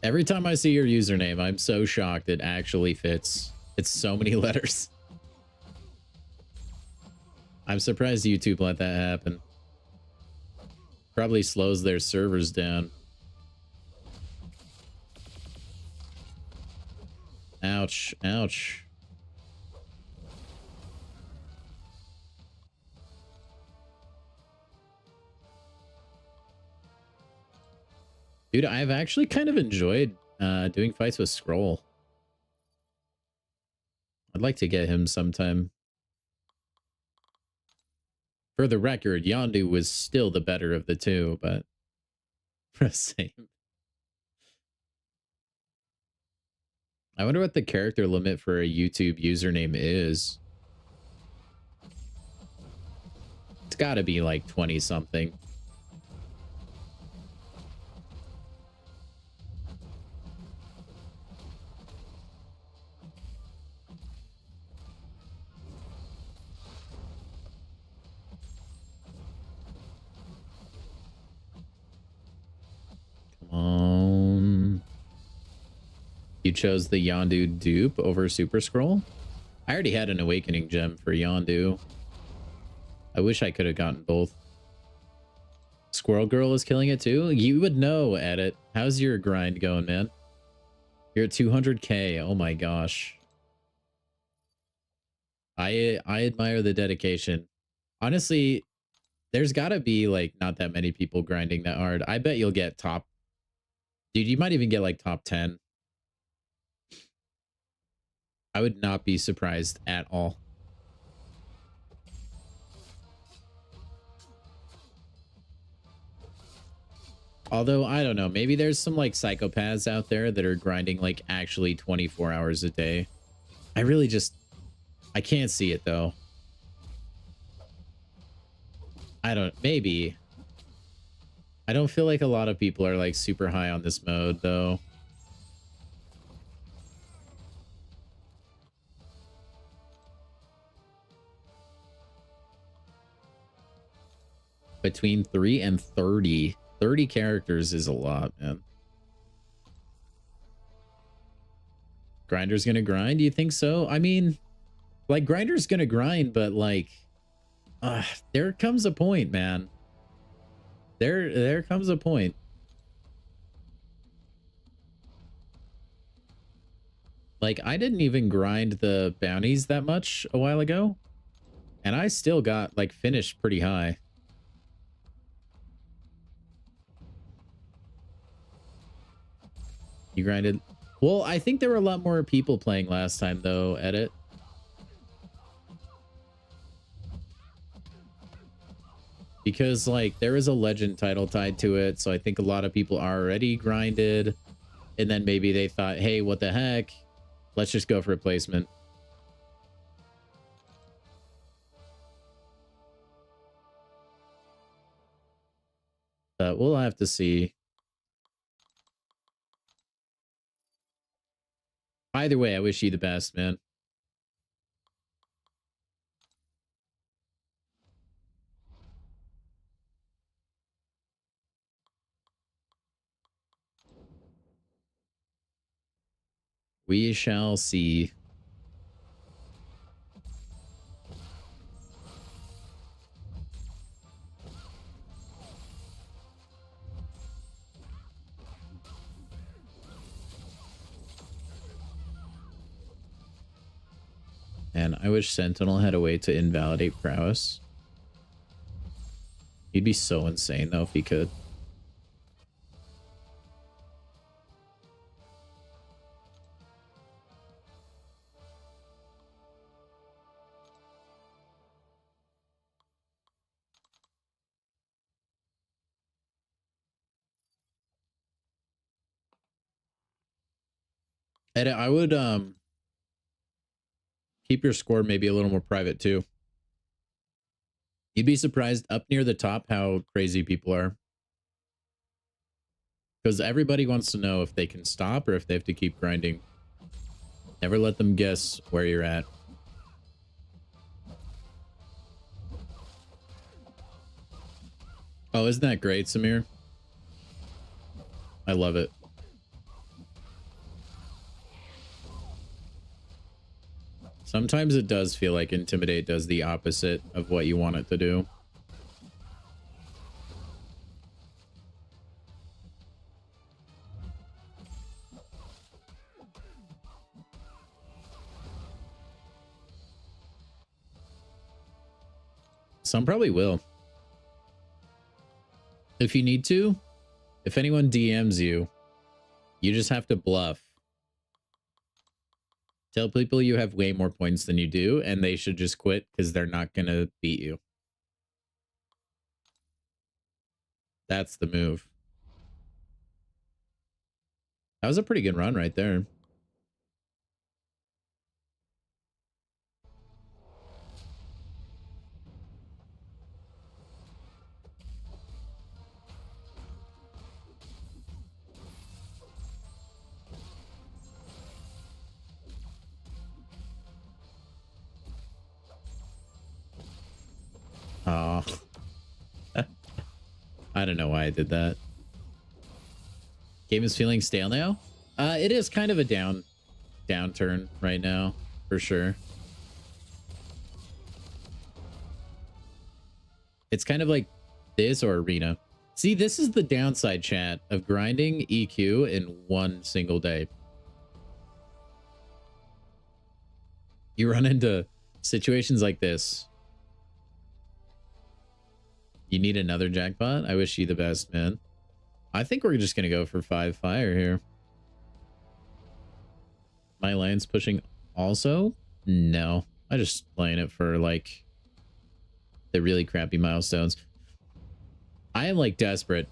Every time I see your username, I'm so shocked it actually fits. It's so many letters. I'm surprised YouTube let that happen. Probably slows their servers down. Ouch, ouch. Dude, I've actually kind of enjoyed doing fights with Scroll. I'd like to get him sometime. For the record, Yondu was still the better of the two, but same. I wonder what the character limit for a YouTube username is. It's got to be like 20 something. You chose the Yondu dupe over Super Scroll? I already had an awakening gem for Yondu. I wish I could have gotten both. Squirrel Girl is killing it too? You would know, Edit. How's your grind going, man? You're at 200k. Oh my gosh. I admire the dedication. Honestly, there's gotta be like not that many people grinding that hard. I bet you'll get top. Dude, you might even get like top 10. I would not be surprised at all. Although, I don't know. Maybe there's some like psychopaths out there that are grinding like actually 24 hours a day. I really just... I can't see it though. I don't... Maybe. I don't feel like a lot of people are like super high on this mode though. Between 3 and 30. 30 characters is a lot, man. Grinder's gonna grind? Do you think so? I mean, like, Grinder's gonna grind, but like, there comes a point, man. There comes a point. Like, I didn't even grind the bounties that much a while ago, and I still got like finished pretty high. You grinded? Well, I think there were a lot more people playing last time, though, Edit. Because, like, there is a legend title tied to it, so I think a lot of people are already grinded. And then maybe they thought, hey, what the heck? Let's just go for a placement. We'll have to see. Either way, I wish you the best, man. We shall see. And I wish Sentinel had a way to invalidate prowess. He'd be so insane though if he could. And I would keep your score maybe a little more private too. You'd be surprised up near the top how crazy people are. Because everybody wants to know if they can stop or if they have to keep grinding. Never let them guess where you're at. Oh, isn't that great, Samir? I love it. Sometimes it does feel like Intimidate does the opposite of what you want it to do. Some probably will. If you need to, if anyone DMs you, you just have to bluff. Tell people you have way more points than you do, and they should just quit because they're not going to beat you. That's the move. That was a pretty good run right there. Oh, I don't know why I did that. Game is feeling stale now. It is kind of a downturn right now, for sure. It's kind of like this or Arena. See, this is the downside, chat, of grinding EQ in one single day. You run into situations like this. You need another jackpot? I wish you the best, man. I think we're just going to go for 5 fire here. My line's pushing also? No. I'm just playing it for, like, the really crappy milestones. I am, like, desperate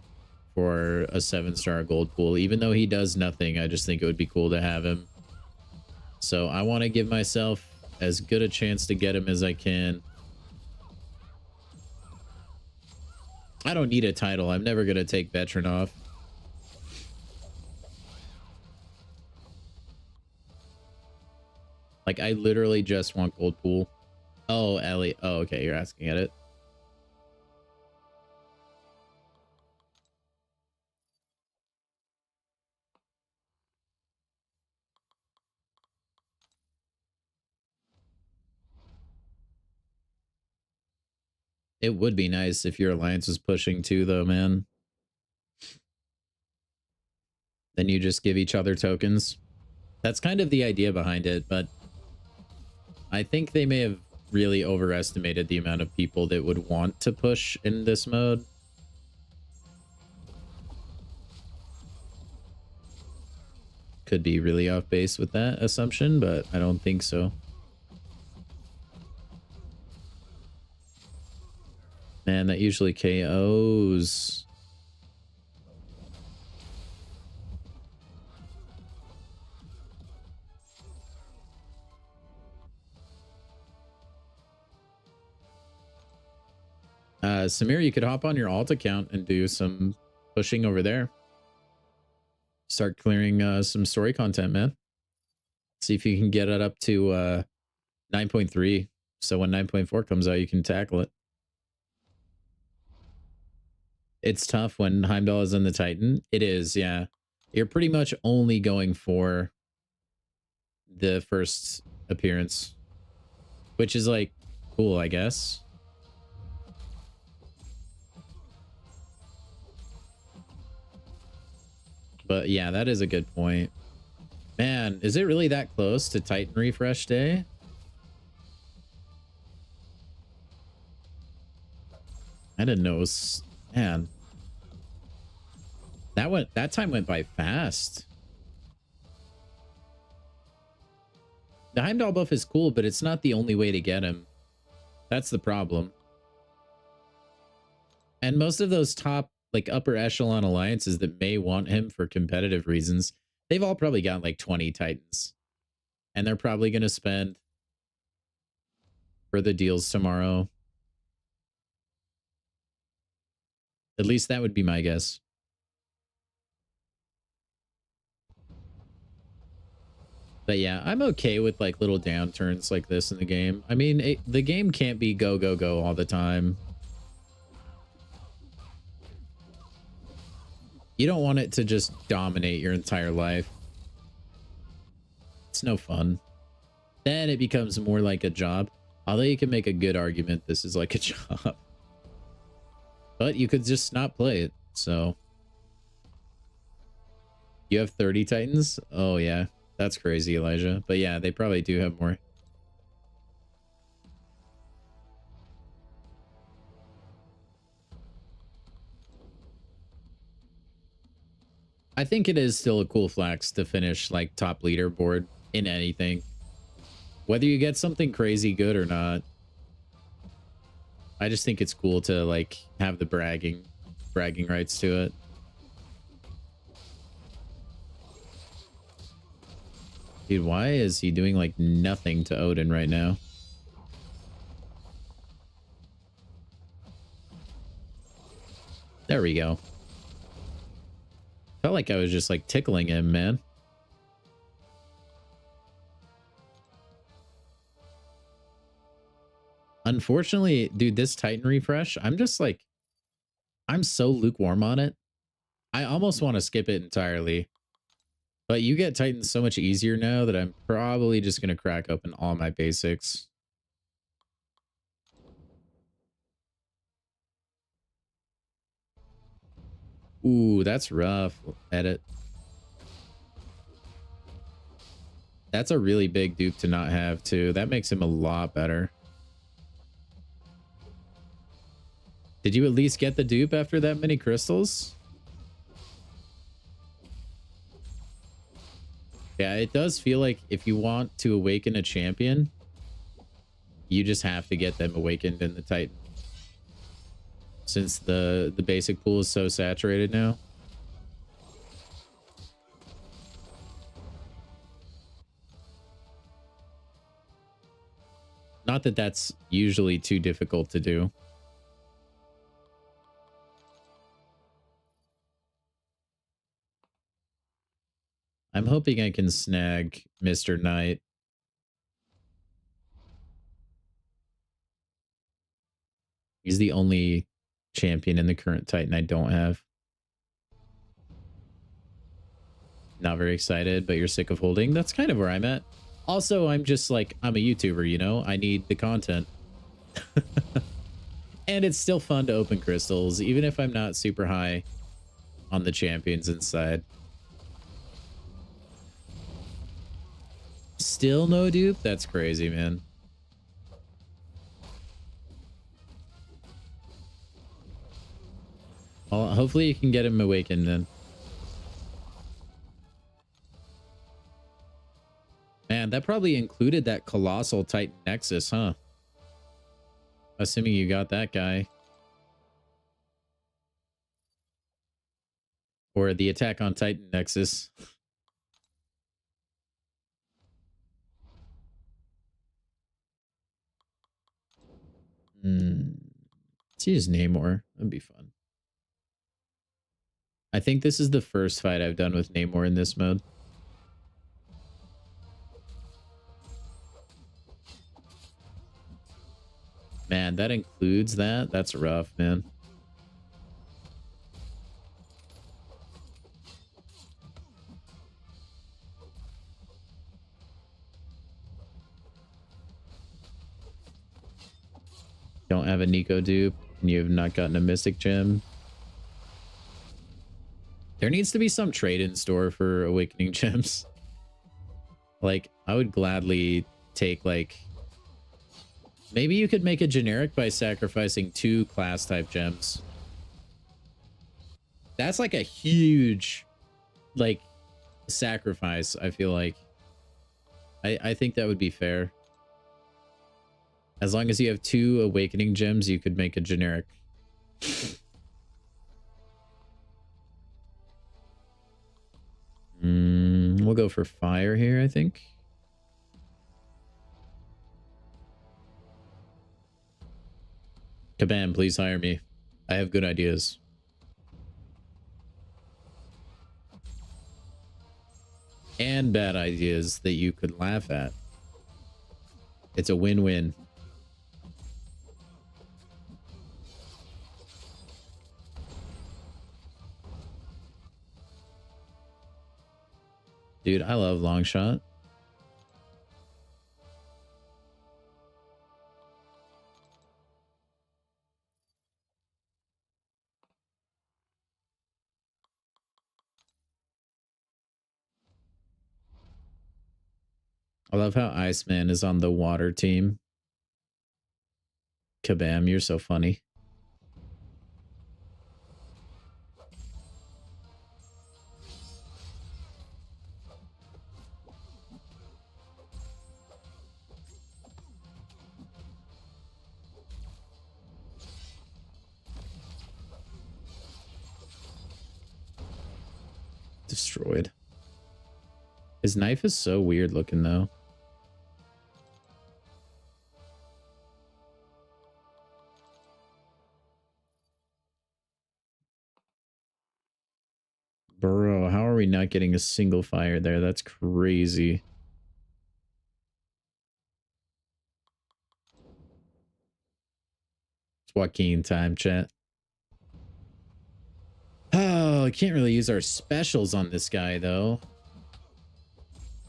for a 7-star gold pool. Even though he does nothing, I just think it would be cool to have him. So I want to give myself as good a chance to get him as I can. I don't need a title. I'm never going to take veteran off. Like, I literally just want gold pool. Oh, Ellie. Oh, okay. You're asking at it. It would be nice if your alliance was pushing too, though, man. Then you just give each other tokens. That's kind of the idea behind it, but I think they may have really overestimated the amount of people that would want to push in this mode. Could be really off base with that assumption, but I don't think so. Man, that usually KOs. Samir, you could hop on your alt account and do some pushing over there. Start clearing some story content, man. See if you can get it up to 9.3. So when 9.4 comes out, you can tackle it. It's tough when Heimdall is in the Titan. It is, yeah. You're pretty much only going for the first appearance, which is like cool, I guess. But yeah, that is a good point. Man, is it really that close to Titan refresh day? I didn't know it was... Man. That time went by fast. The Heimdall buff is cool, but it's not the only way to get him. That's the problem. And most of those top, like, upper echelon alliances that may want him for competitive reasons, they've all probably got like 20 Titans. And they're probably going to spend for the deals tomorrow. At least that would be my guess. But yeah, I'm okay with like little downturns like this in the game. I mean, the game can't be go, go, go all the time. You don't want it to just dominate your entire life. It's no fun. Then it becomes more like a job. Although you can make a good argument this is like a job. But you could just not play it, so. You have 30 Titans? Oh yeah, that's crazy, Elijah. But yeah, they probably do have more. I think it is still a cool flex to finish like top leaderboard in anything. Whether you get something crazy good or not. I just think it's cool to like have the bragging rights to it. Dude, why is he doing like nothing to Odin right now? There we go. Felt like I was just like tickling him, man. Unfortunately, dude, this Titan refresh, I'm just like, I'm so lukewarm on it. I almost want to skip it entirely. But you get Titans so much easier now that I'm probably just going to crack open all my basics. Ooh, that's rough. Edit. That's a really big dupe to not have, too. That makes him a lot better. Did you at least get the dupe after that many crystals? Yeah, it does feel like if you want to awaken a champion, you just have to get them awakened in the Titan. Since the basic pool is so saturated now. Not that that's usually too difficult to do. I'm hoping I can snag Mr. Knight. He's the only champion in the current Titan I don't have. Not very excited, but you're sick of holding. That's kind of where I'm at. Also, I'm just like, I'm a YouTuber, you know? I need the content. And it's still fun to open crystals, even if I'm not super high on the champions inside. Still no dupe? That's crazy, man. Well, hopefully you can get him awakened then. Man, that probably included that colossal Titan Nexus, huh? Assuming you got that guy. Or the Attack on Titan Nexus. Let's use Namor. That'd be fun. I think this is the first fight I've done with Namor in this mode. Man, that includes that? That's rough, man. Don't have a Nico dupe, and you have not gotten a Mystic Gem. There needs to be some trade in store for Awakening Gems. Like, I would gladly take, like, Maybe you could make a generic by sacrificing 2 class type gems. That's like a huge, like, sacrifice, I feel like. I think that would be fair. As long as you have 2 awakening gems, you could make a generic. We'll go for fire here, I think. Kabam, please hire me. I have good ideas. And bad ideas that you could laugh at. It's a win-win. Dude, I love long shot. I love how Iceman is on the water team. Kabam, you're so funny. Destroyed. His knife is so weird looking though. Bro, how are we not getting a single fire there? That's crazy. It's Joaquin time, chat. Oh, I can't really use our specials on this guy though.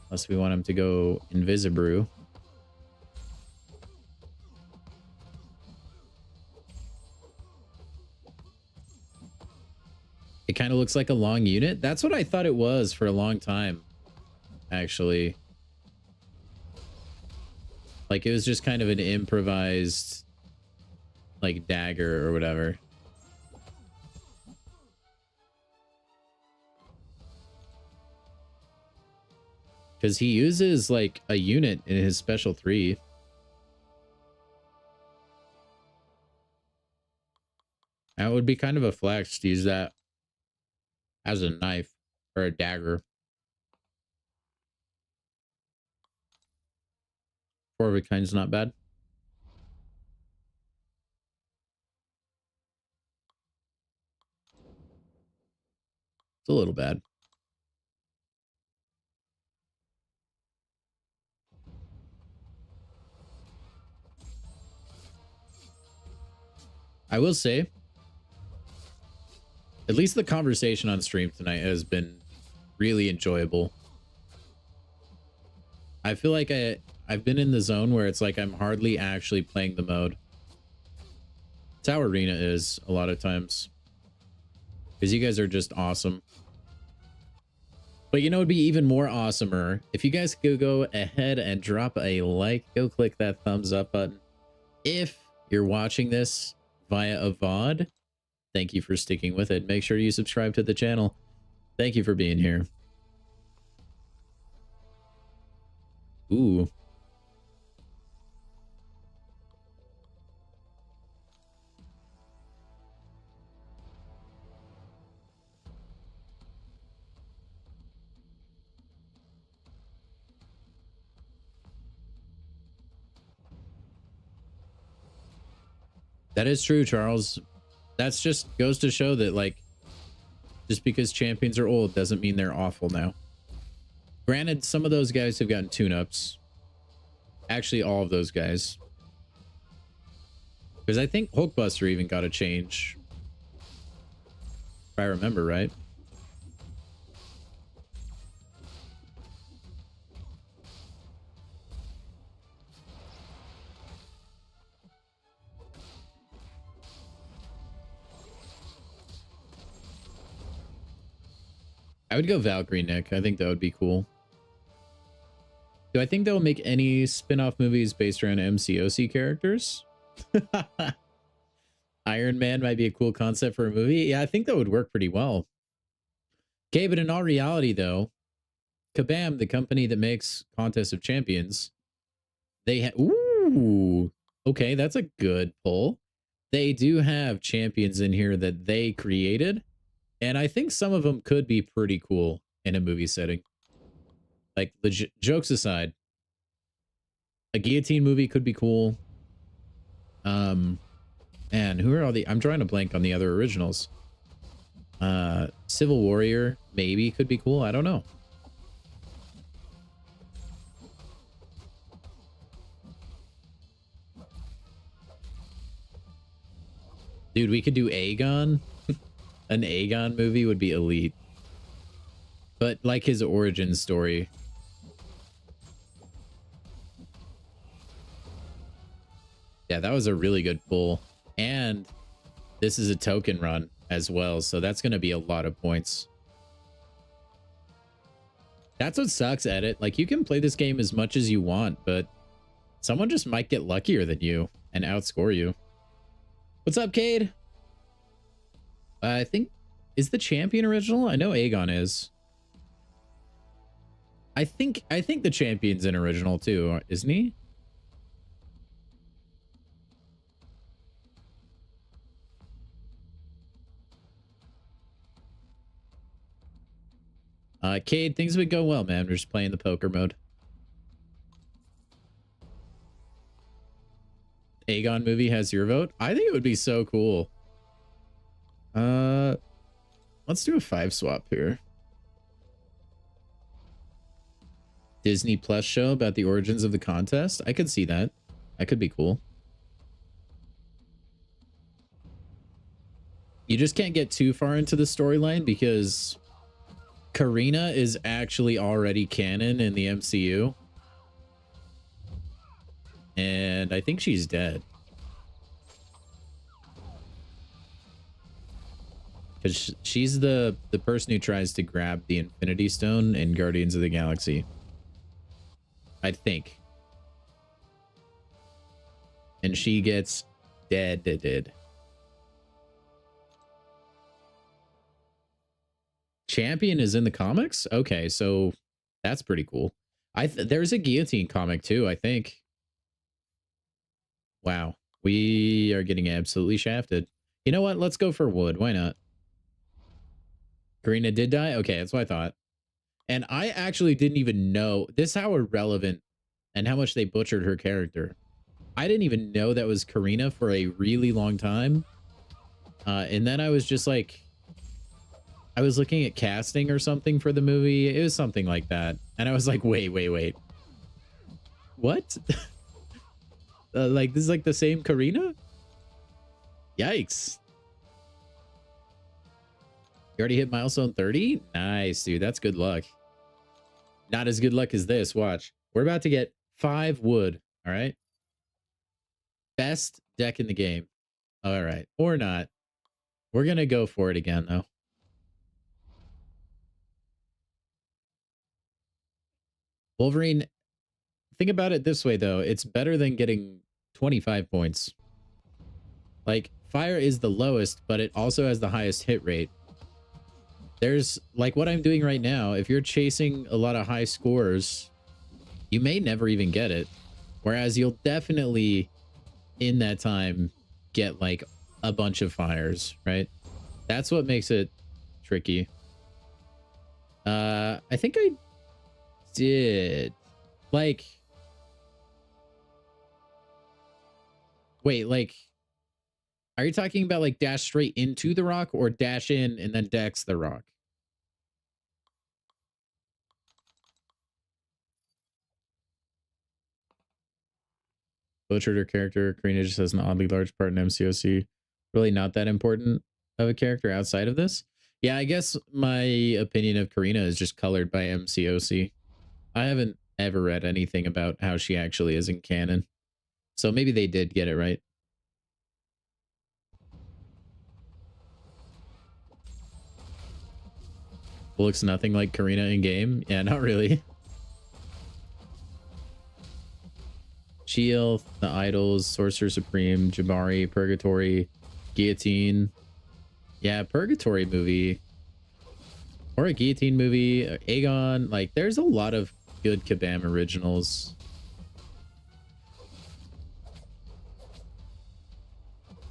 Unless we want him to go Invisibrew. It kind of looks like a long unit. That's what I thought it was for a long time, actually. Like, it was just kind of an improvised, like, dagger or whatever. Because he uses, like, a unit in his special 3. That would be kind of a flex to use that as a knife or a dagger. 4 of a kind's not bad. It's a little bad. I will say, at least the conversation on stream tonight has been really enjoyable. I feel like I've been in the zone where it's like I'm hardly actually playing the mode. It's how Arena is a lot of times. Because you guys are just awesome. But you know, it'd be even more awesomer if you guys could go ahead and drop a like. Go click that thumbs up button. If you're watching this via a VOD, thank you for sticking with it. Make sure you subscribe to the channel. Thank you for being here. Ooh. That is true, Charles. That's just goes to show that, like, just because champions are old doesn't mean they're awful now. Granted, some of those guys have gotten tune-ups. Actually, all of those guys. Because I think Hulkbuster even got a change. If I remember right. I would go Valkyrie Nick. I think that would be cool. Do I think they'll make any spin-off movies based around MCOC characters? Iron Man might be a cool concept for a movie. Yeah, I think that would work pretty well. Okay, but in all reality, though, Kabam, the company that makes Contest of Champions, they ooh, okay, that's a good pull. They do have champions in here that they created, and I think some of them could be pretty cool in a movie setting. Like, jokes aside, a guillotine movie could be cool. Man, who are all the... I'm drawing a blank on the other originals. Civil Warrior maybe could be cool. I don't know. Dude, we could do Aegon. An Aegon movie would be elite. But like his origin story. Yeah, that was a really good pull. And this is a token run as well, so that's going to be a lot of points. That's what sucks, Edit. Like, you can play this game as much as you want, but someone just might get luckier than you and outscore you. What's up, Cade? I think... Is the champion original? I know Aegon is. I think the champion's an original too, isn't he? Cade, things would go well, man. We're just playing the poker mode. Aegon movie has your vote? I think it would be so cool. Let's do a 5 swap here. Disney Plus show about the origins of the contest. I could see that. That could be cool. You just can't get too far into the storyline because Karina is actually already canon in the MCU. And I think she's dead. Because she's the person who tries to grab the Infinity Stone in Guardians of the Galaxy. I think. And she gets dead. Champion is in the comics? Okay, so that's pretty cool. There's a guillotine comic too, I think. Wow, we are getting absolutely shafted. You know what? Let's go for wood. Why not? Karina did die? Okay, that's what I thought. And I actually didn't even know. This is how irrelevant and how much they butchered her character. I didn't even know that was Karina for a really long time. And then I was just like... I was looking at casting or something for the movie. It was something like that. And I was like, wait. What? Like, this is like the same Karina? Yikes. You already hit milestone 30? Nice, dude. That's good luck. Not as good luck as this. Watch. We're about to get 5 wood. All right. Best deck in the game. All right. Or not. We're going to go for it again, though. Wolverine, think about it this way, though. It's better than getting 25 points. Like, fire is the lowest, but it also has the highest hit rate. There's, like what I'm doing right now, if you're chasing a lot of high scores, you may never even get it. Whereas you'll definitely, in that time, get, like, a bunch of fires, right? That's what makes it tricky. I think I did. Like... Wait, like... Are you talking about, like, dash straight into the rock or dash in and then dex the rock? Butchered her character. Karina just has an oddly large part in MCOC. Really not that important of a character outside of this. Yeah, I guess my opinion of Karina is just colored by MCOC. I haven't ever read anything about how she actually is in canon. So maybe they did get it right. Looks nothing like Karina in game. Yeah, not really. Shield, The Idols, Sorcerer Supreme, Jabari, Purgatory, Guillotine. Yeah, Purgatory movie. Or a Guillotine movie, Aegon. Like, there's a lot of good Kabam originals.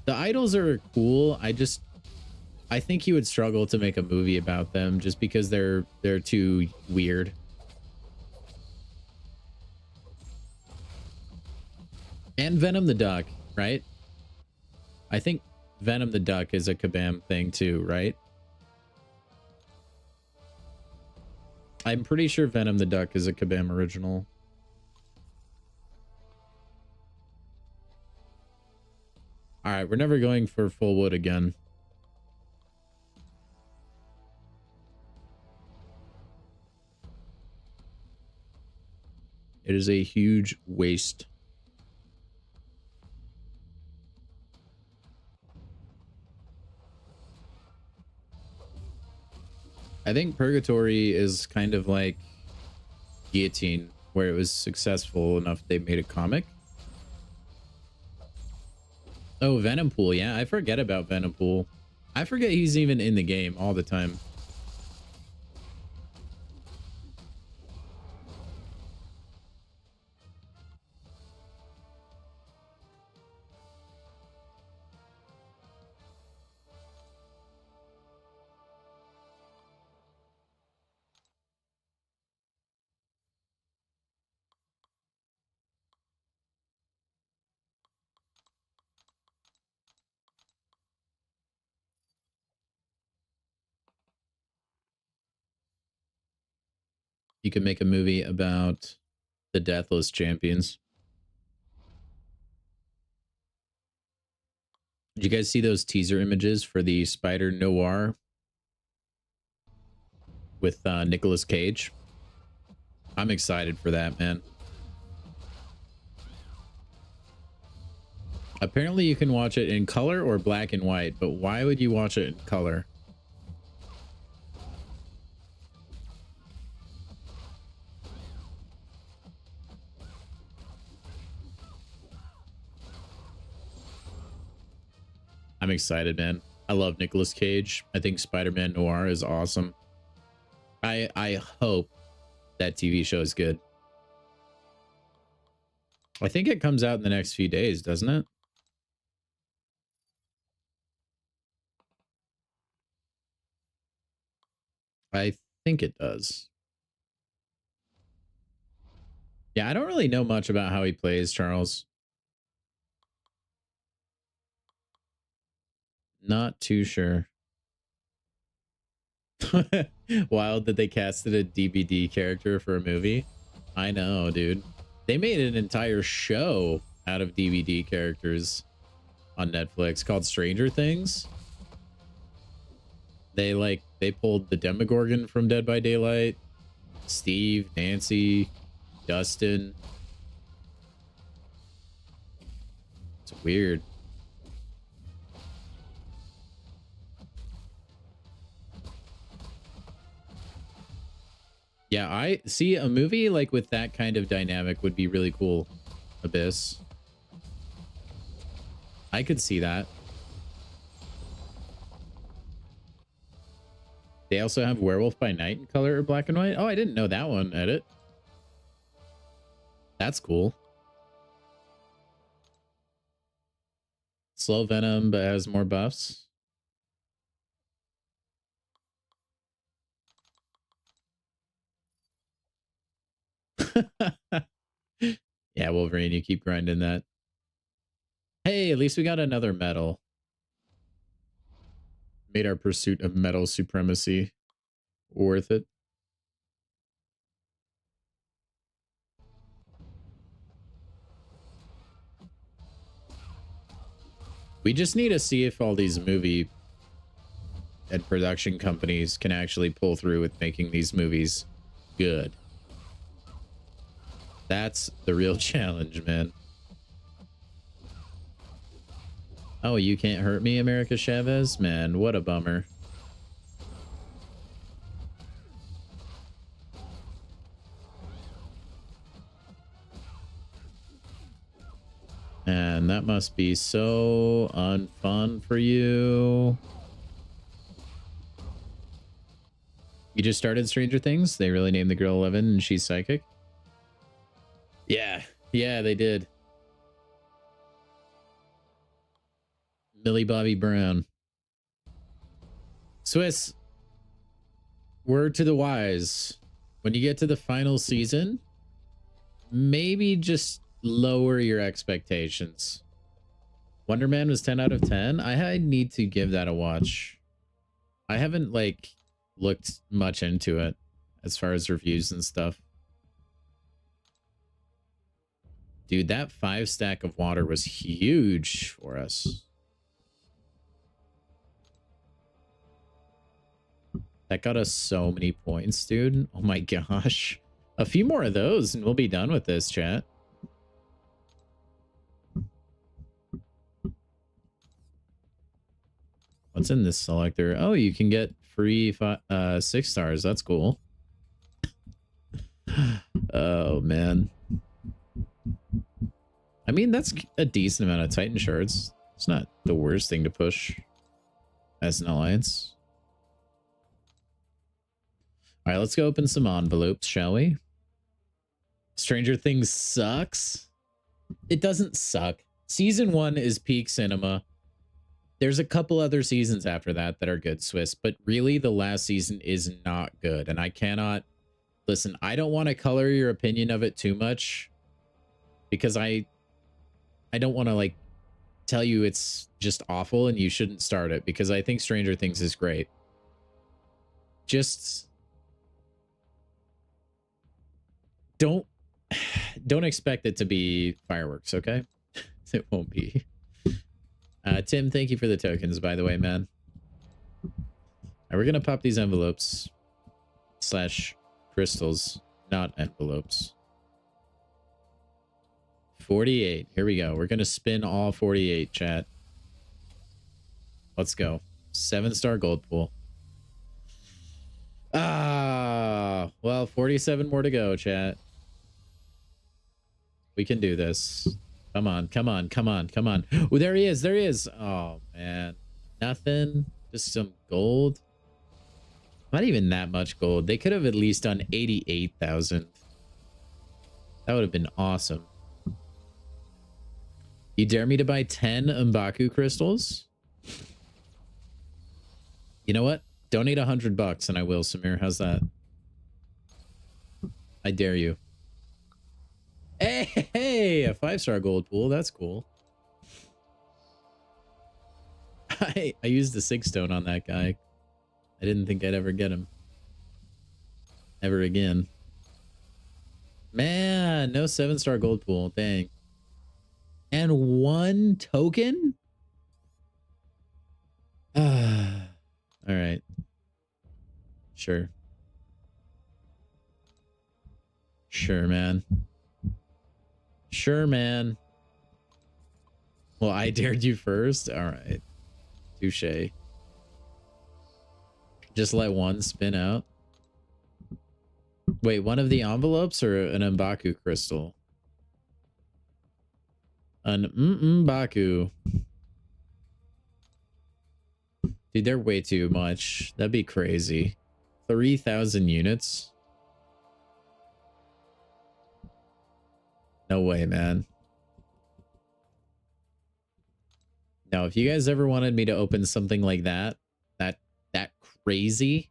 The Idols are cool. I think he would struggle to make a movie about them just because they're too weird. And Venom the Duck, right? I think Venom the Duck is a Kabam thing too, right? I'm pretty sure Venom the Duck is a Kabam original. All right, we're never going for full wood again. It is a huge waste. I think Purgatory is kind of like Guillotine, where it was successful enough they made a comic. Oh, Venompool. Yeah, I forget about Venompool. I forget he's even in the game all the time. You could make a movie about the Deathless Champions. Did you guys see those teaser images for the Spider Noir with Nicolas Cage? I'm excited for that, man. Apparently you can watch it in color or black and white, but why would you watch it in color? I'm excited, man. I love Nicolas Cage. I think Spider-Man Noir is awesome. I hope that TV show is good. I think it comes out in the next few days, doesn't it? I think it does. Yeah, I don't really know much about how he plays, Charles. Not too sure. Wild that they casted a DBD character for a movie. I know, dude. They made an entire show out of DVD characters on Netflix called Stranger Things. They pulled the Demogorgon from Dead by Daylight, Steve, Nancy, Dustin. It's weird. Yeah, I see a movie like with that kind of dynamic would be really cool. Abyss. I could see that. They also have Werewolf by Night in color or black and white. Oh, I didn't know that one, Edit. That's cool. Slow Venom, but has more buffs. Yeah, Wolverine, you keep grinding that. Hey, at least we got another medal. Made our pursuit of medal supremacy worth it. We just need to see if all these movie and production companies can actually pull through with making these movies good. That's the real challenge, man. Oh, you can't hurt me, America Chavez? Man, what a bummer. And that must be so unfun for you. You just started Stranger Things? They really named the girl 11 and she's psychic? Yeah. Yeah, they did. Millie Bobby Brown. Swiss, word to the wise. When you get to the final season, maybe just lower your expectations. Wonder Man was 10 out of 10. I need to give that a watch. I haven't like looked much into it as far as reviews and stuff. Dude, that 5 stack of water was huge for us. That got us so many points, dude. Oh my gosh. A few more of those and we'll be done with this, chat. What's in this selector? Oh, you can get free 6 stars. That's cool. Oh, man. I mean, that's a decent amount of Titan shards. It's not the worst thing to push as an alliance. All right, let's go open some envelopes, shall we? Stranger Things sucks. It doesn't suck. Season 1 is peak cinema. There's a couple other seasons after that that are good, Swiss, but really the last season is not good. And I cannot... Listen, I don't want to color your opinion of it too much because I don't want to, like, tell you it's just awful and you shouldn't start it because I think Stranger Things is great. Just... Don't expect it to be fireworks, okay? It won't be. Tim, thank you for the tokens, by the way, man. All right, we're gonna pop these envelopes / crystals, not envelopes. 48. Here we go. We're gonna spin all 48, chat. Let's go. 7-star gold pool. Ah, well, 47 more to go, chat. We can do this. Come on, come on, come on, come on. Oh, there he is. There he is. Oh, man. Nothing. Just some gold. Not even that much gold. They could have at least done 88,000. That would have been awesome. You dare me to buy 10 M'Baku crystals? You know what? Donate $100 and I will, Samir. How's that? I dare you. Hey, a 5-star gold pool. That's cool. I used the 6 stone on that guy. I didn't think I'd ever get him. Ever again. Man, no 7-star gold pool. Dang. And 1 token? All right. Sure. Sure, man. Sure, man. Well, I dared you first. All right. Touche. Just let 1 spin out. Wait, one of the envelopes or an M'Baku crystal? An M'Baku. Dude, they're way too much. That'd be crazy. 3,000 units? No way, man. Now, if you guys ever wanted me to open something like that crazy,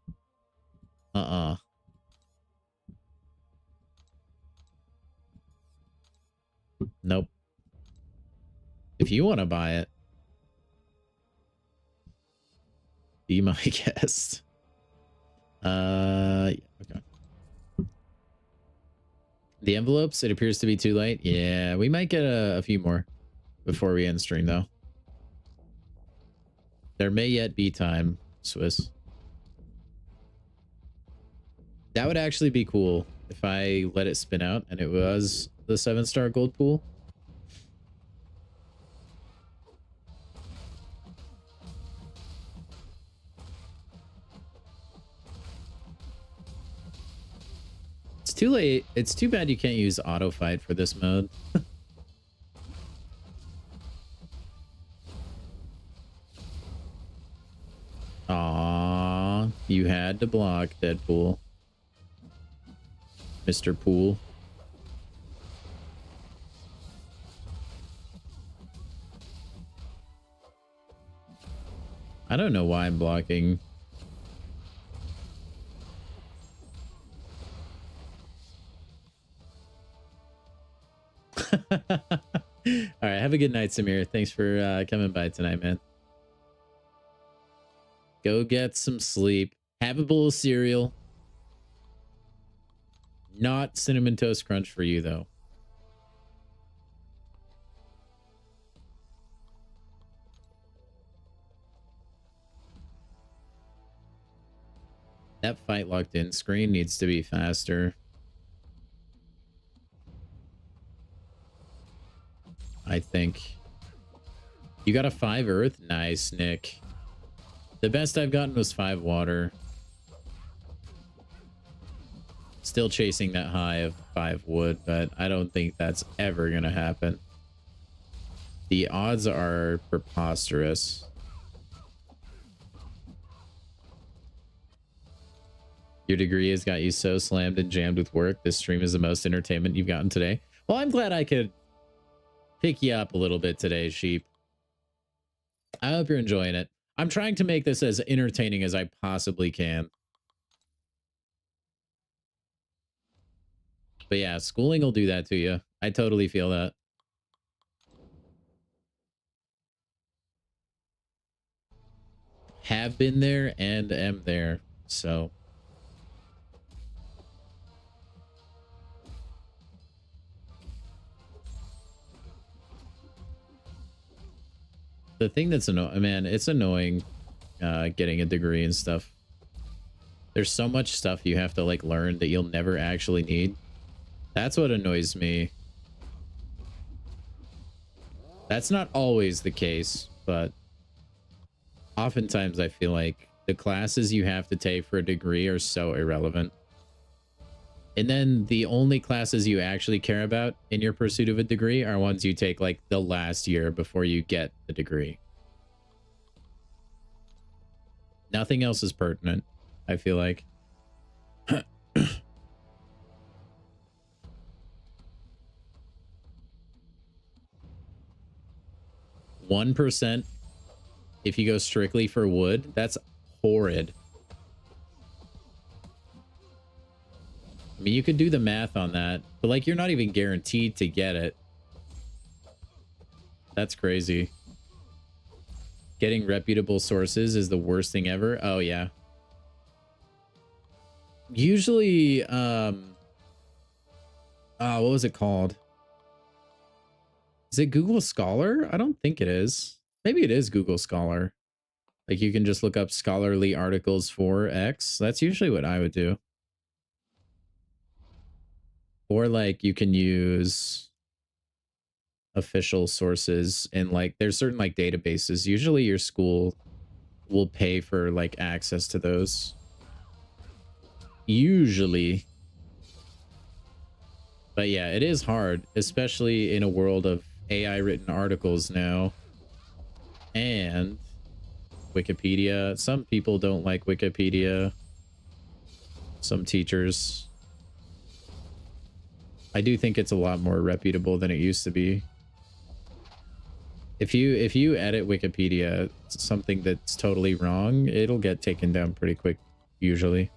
nope. If you want to buy it, be my guest. Yeah, okay. The envelopes, it appears to be too late. Yeah, we might get a few more before we end stream, though. There may yet be time, Swiss. That would actually be cool if I let it spin out and it was the 7-star gold pool. It's too late. It's too bad you can't use auto fight for this mode. You had to block Deadpool. Mr. Pool. I don't know why I'm blocking. All right, have a good night, Samir. Thanks for coming by tonight, man. Go get some sleep. Have a bowl of cereal. Not Cinnamon Toast Crunch for you, though. That fight locked in screen needs to be faster. I think. You got a 5 earth? Nice, Nick. The best I've gotten was 5 water. Still chasing that high of 5 wood, but I don't think that's ever gonna happen. The odds are preposterous. Your degree has got you so slammed and jammed with work. This stream is the most entertainment you've gotten today. Well, I'm glad I could pick you up a little bit today, Sheep. I hope you're enjoying it. I'm trying to make this as entertaining as I possibly can. But yeah, schooling will do that to you. I totally feel that. Have been there and am there. So. The thing that's annoying, man, it's annoying getting a degree and stuff. There's so much stuff you have to like learn that you'll never actually need. That's what annoys me. That's not always the case, but oftentimes I feel like the classes you have to take for a degree are so irrelevant. And then the only classes you actually care about in your pursuit of a degree are ones you take like the last year before you get the degree. Nothing else is pertinent, I feel like. 1% if you go strictly for wood, that's horrid. I mean, you could do the math on that, but like you're not even guaranteed to get it. That's crazy. Getting reputable sources is the worst thing ever. Oh yeah. Usually, what was it called? Is it Google Scholar? I don't think it is. Maybe it is Google Scholar. Like you can just look up scholarly articles for X. That's usually what I would do. Or like you can use official sources and like there's certain like databases. Usually your school will pay for like access to those. Usually. But yeah, it is hard, especially in a world of AI written articles now. And Wikipedia. Some people don't like Wikipedia. Some teachers. I do think it's a lot more reputable than it used to be. If you edit Wikipedia something that's totally wrong, it'll get taken down pretty quick, usually.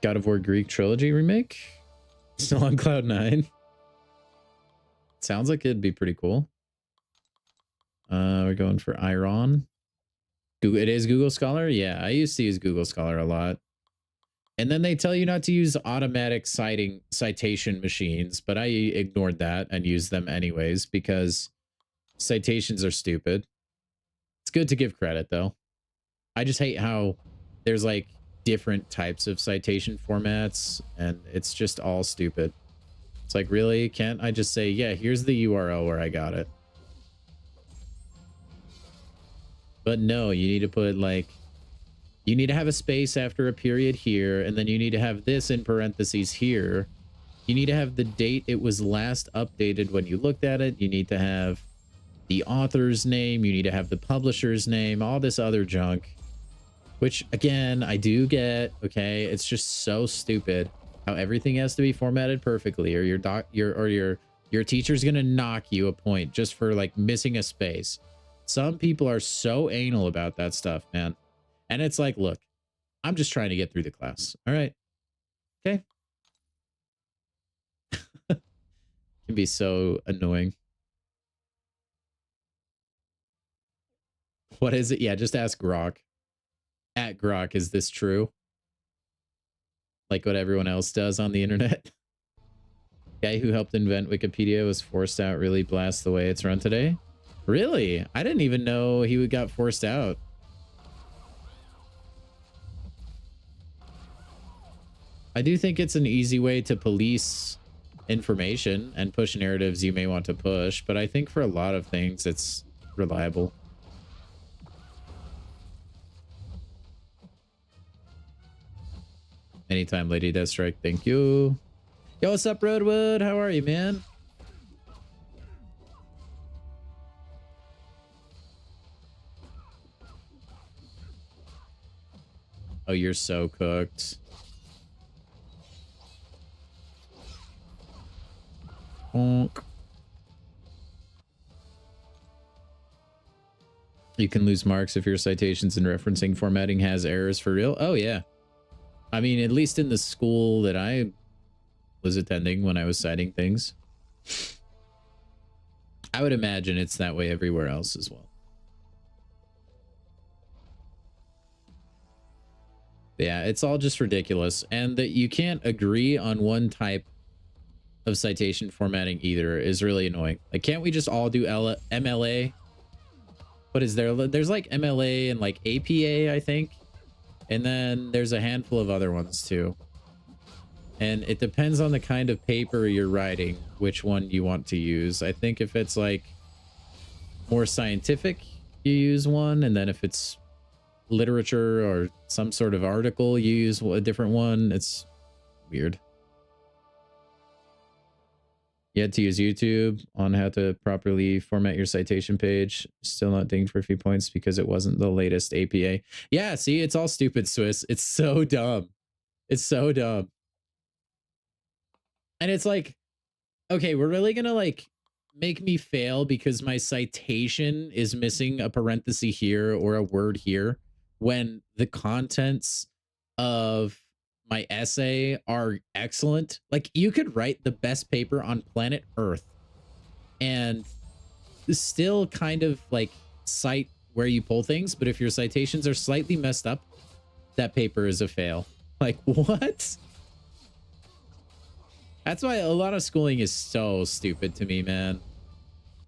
God of War Greek Trilogy remake? Still on Cloud 9. Sounds like it'd be pretty cool. We're going for Iron. Google, it is Google Scholar? Yeah, I used to use Google Scholar a lot. And then they tell you not to use automatic citation machines, but I ignored that and used them anyways because citations are stupid. It's good to give credit though. I just hate how there's like different types of citation formats and it's just all stupid. It's like, really? Can't I just say, yeah, here's the URL where I got it? But no, you need to put like, you need to have a space after a period here, and then you need to have this in parentheses here. You need to have the date it was last updated when you looked at it. You need to have the author's name, you need to have the publisher's name, all this other junk, which again, I do get, okay? It's just so stupid how everything has to be formatted perfectly, or your teacher's gonna knock you a point just for like missing a space. Some people are so anal about that stuff, man. And it's like, look, I'm just trying to get through the class. All right. Okay. Can be so annoying. What is it? Yeah, just ask Grok. At Grok, is this true? Like what everyone else does on the internet. Guy who helped invent Wikipedia was forced out. Really blast the way it's run today. Really? I didn't even know he got forced out. I do think it's an easy way to police information and push narratives you may want to push, but I think for a lot of things it's reliable. Anytime, Lady Deathstrike. Thank you. Yo, what's up, Roadwood? How are you, man? Oh, you're so cooked. Honk. You can lose marks if your citations and referencing formatting has errors for real. Oh, yeah. I mean, at least in the school that I was attending when I was citing things. I would imagine it's that way everywhere else as well. Yeah, it's all just ridiculous. And that you can't agree on one type of citation formatting either is really annoying. Like, can't we just all do MLA? What is there? There's like MLA and like APA, I think. And then there's a handful of other ones too. And it depends on the kind of paper you're writing, which one you want to use. I think if it's like more scientific, you use one. And then if it's literature or some sort of article, you use a different one. It's weird. You had to use YouTube on how to properly format your citation page. Still not dinged for a few points because it wasn't the latest APA. Yeah, see, it's all stupid, Swiss. It's so dumb. It's so dumb. And it's like, okay, we're really gonna like make me fail because my citation is missing a parenthesis here or a word here when the contents of my essay are excellent. Like, you could write the best paper on planet Earth and still kind of like cite where you pull things, but if your citations are slightly messed up, that paper is a fail. Like, what? That's why a lot of schooling is so stupid to me, man.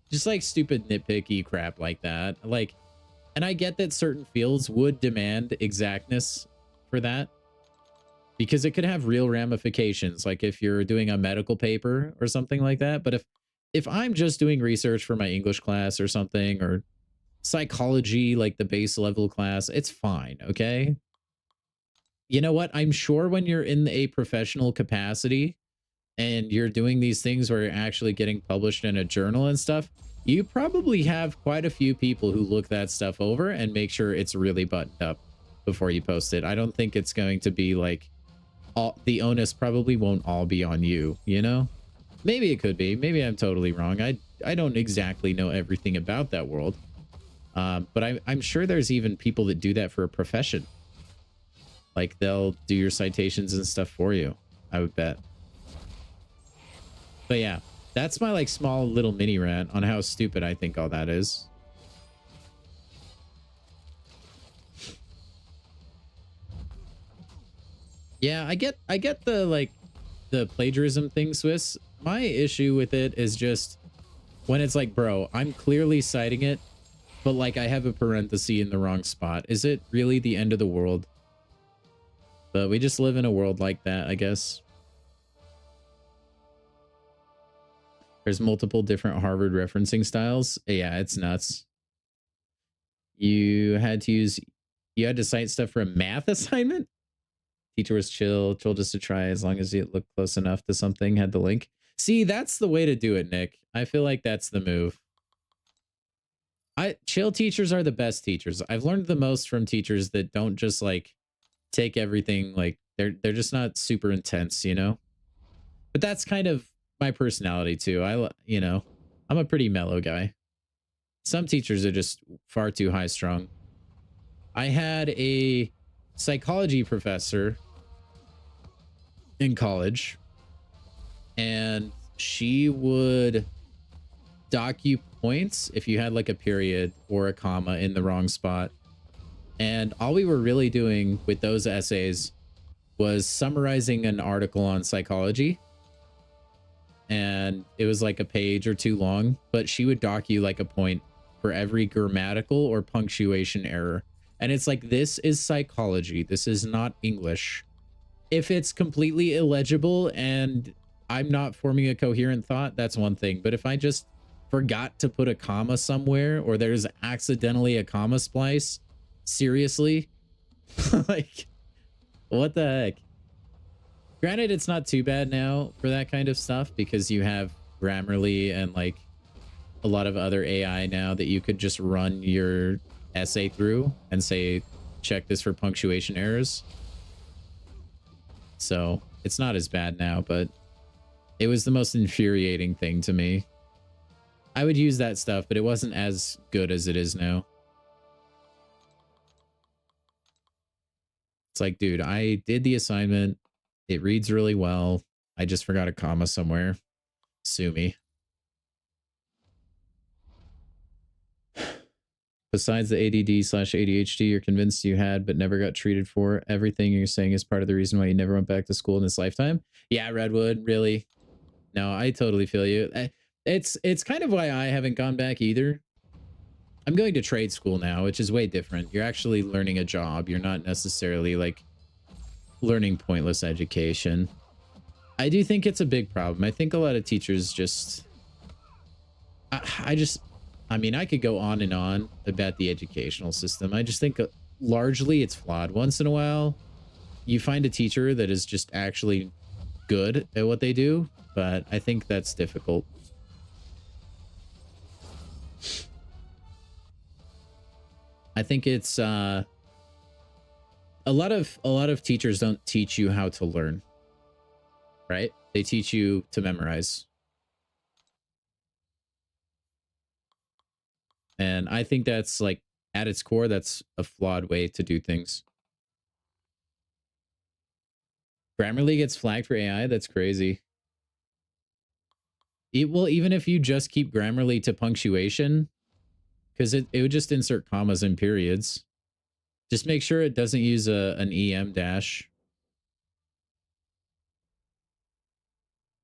Just like stupid nitpicky crap like that. Like, and I get that certain fields would demand exactness for that, because it could have real ramifications, like if you're doing a medical paper or something like that. But if I'm just doing research for my English class or something, or psychology, like the base level class, it's fine, okay? You know what? I'm sure when you're in a professional capacity and you're doing these things where you're actually getting published in a journal and stuff, you probably have quite a few people who look that stuff over and make sure it's really buttoned up before you post it. I don't think it's going to be like the onus probably won't all be on you, you know? Maybe it could be. Maybe I'm totally wrong. I don't exactly know everything about that world. But I'm sure there's even people that do that for a profession. Like, they'll do your citations and stuff for you, I would bet. But yeah, that's my like small little mini rant on how stupid I think all that is. Yeah, I get the like the plagiarism thing, Swiss. My issue with it is just when it's like, bro, I'm clearly citing it, but like I have a parenthesis in the wrong spot. Is it really the end of the world? But we just live in a world like that, I guess. There's multiple different Harvard referencing styles. Yeah, it's nuts. You had to cite stuff for a math assignment? Teacher was chill, told us to try as long as it looked close enough to something, had the link. See, that's the way to do it, Nick. I feel like that's the move. Chill teachers are the best teachers. I've learned the most from teachers that don't just like take everything like they're just not super intense, you know? But that's kind of my personality too. I'm a pretty mellow guy. Some teachers are just far too high strung. I had a psychology professor in college, and she would dock you points if you had like a period or a comma in the wrong spot. And all we were really doing with those essays was summarizing an article on psychology. And it was like a page or two long, but she would dock you like a point for every grammatical or punctuation error. And it's like, this is psychology. This is not English. If it's completely illegible and I'm not forming a coherent thought, that's one thing. But if I just forgot to put a comma somewhere, or there's accidentally a comma splice, seriously? Like, what the heck? Granted, it's not too bad now for that kind of stuff because you have Grammarly and like a lot of other AI now that you could just run your essay through and say, check this for punctuation errors. So it's not as bad now, but it was the most infuriating thing to me. I would use that stuff, but it wasn't as good as it is now. It's like, dude, I did the assignment. It reads really well. I just forgot a comma somewhere. Sue me. Besides the ADD/ADHD you're convinced you had but never got treated for, everything you're saying is part of the reason why you never went back to school in this lifetime? Yeah, Redwood, really? No, I totally feel you. It's kind of why I haven't gone back either. I'm going to trade school now, which is way different. You're actually learning a job. You're not necessarily like learning pointless education. I do think it's a big problem. I think a lot of teachers just... I mean, I could go on and on about the educational system. I just think largely it's flawed. Once in a while, you find a teacher that is just actually good at what they do, but I think that's difficult. I think it's a lot of teachers don't teach you how to learn, right? They teach you to memorize. And I think that's like, at its core, that's a flawed way to do things. Grammarly gets flagged for AI? That's crazy. Well, even if you just keep Grammarly to punctuation, because it would just insert commas and periods. Just make sure it doesn't use an EM dash.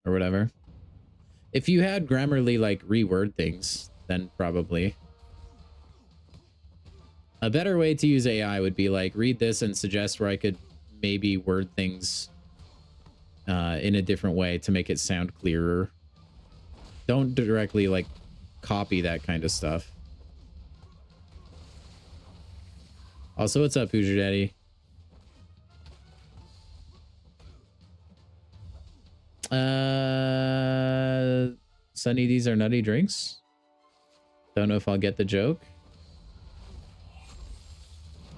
Or whatever. If you had Grammarly like reword things, then probably. A better way to use AI would be like, read this and suggest where I could maybe word things in a different way to make it sound clearer. Don't directly like copy that kind of stuff. Also, what's up, Hoosier Daddy? Sunny, these are nutty drinks. Don't know if I'll get the joke.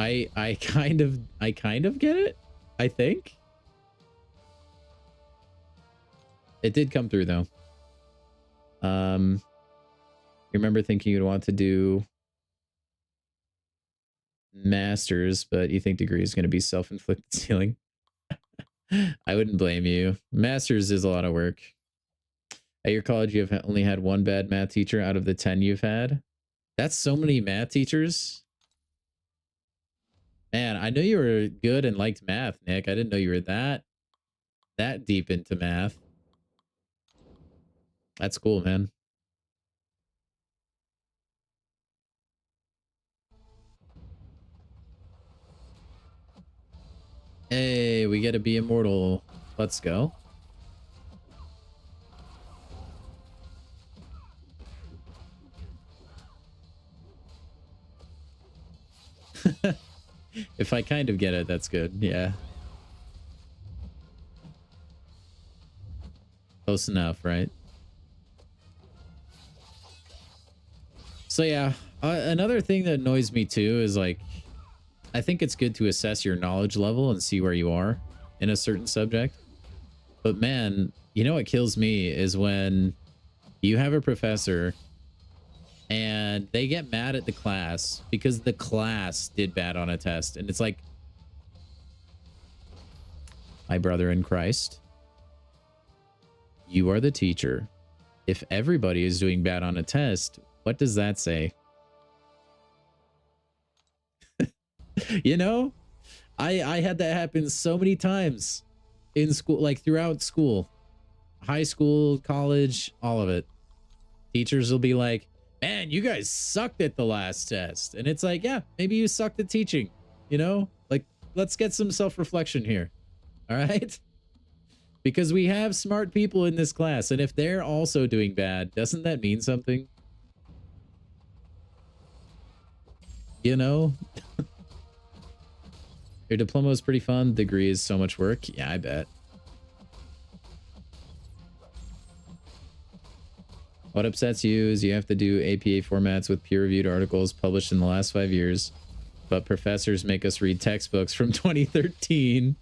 I kind of get it, I think. It did come through though. You remember thinking you'd want to do masters, but you think degree is going to be self-inflicted ceiling. I wouldn't blame you. Masters is a lot of work. At your college, you have only had one bad math teacher out of the 10 you've had. That's so many math teachers. Man, I knew you were good and liked math, Nick. I didn't know you were that deep into math. That's cool, man. Hey, we get to be immortal. Let's go. If I kind of get it, that's good. Yeah. Close enough, right? So yeah, Another thing that annoys me too is like, I think it's good to assess your knowledge level and see where you are in a certain subject. But man, you know what kills me is when you have a professor and they get mad at the class because the class did bad on a test. And it's like, my brother in Christ, you are the teacher. If everybody is doing bad on a test, what does that say? You know, I had that happen so many times in school, like throughout school, high school, college, all of it. Teachers will be like, man, you guys sucked at the last test. And it's like, yeah, maybe you sucked at teaching, you know, like, let's get some self-reflection here. All right. Because we have smart people in this class. And if they're also doing bad, doesn't that mean something? You know? Your diploma is pretty fun. Degree is so much work. Yeah, I bet. What upsets you is you have to do APA formats with peer-reviewed articles published in the last 5 years, but professors make us read textbooks from 2013,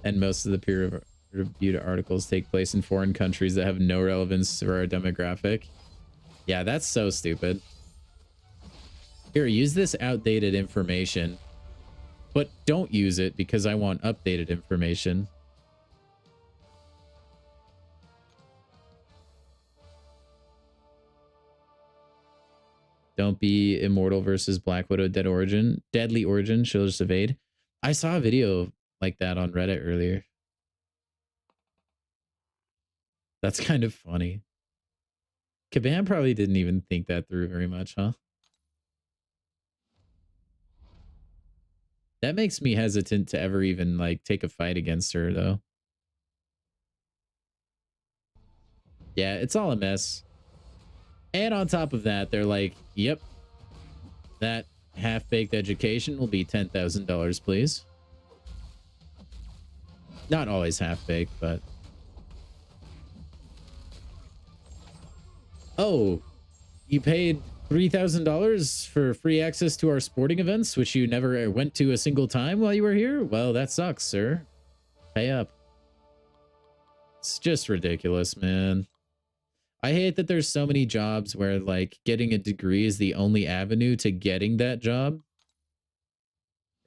and most of the peer-reviewed articles take place in foreign countries that have no relevance to our demographic. Yeah, that's so stupid. Here, use this outdated information, but don't use it because I want updated information. Don't be Immortal versus Black Widow Deadly Origin. She'll just evade. I saw a video like that on Reddit earlier. That's kind of funny. Kabam probably didn't even think that through very much, huh? That makes me hesitant to ever even like take a fight against her though. Yeah, it's all a mess. And on top of that, they're like, yep, that half-baked education will be $10,000, please. Not always half-baked, but... Oh, you paid $3,000 for free access to our sporting events, which you never went to a single time while you were here? Well, that sucks, sir. Pay up. It's just ridiculous, man. I hate that there's so many jobs where, like, getting a degree is the only avenue to getting that job.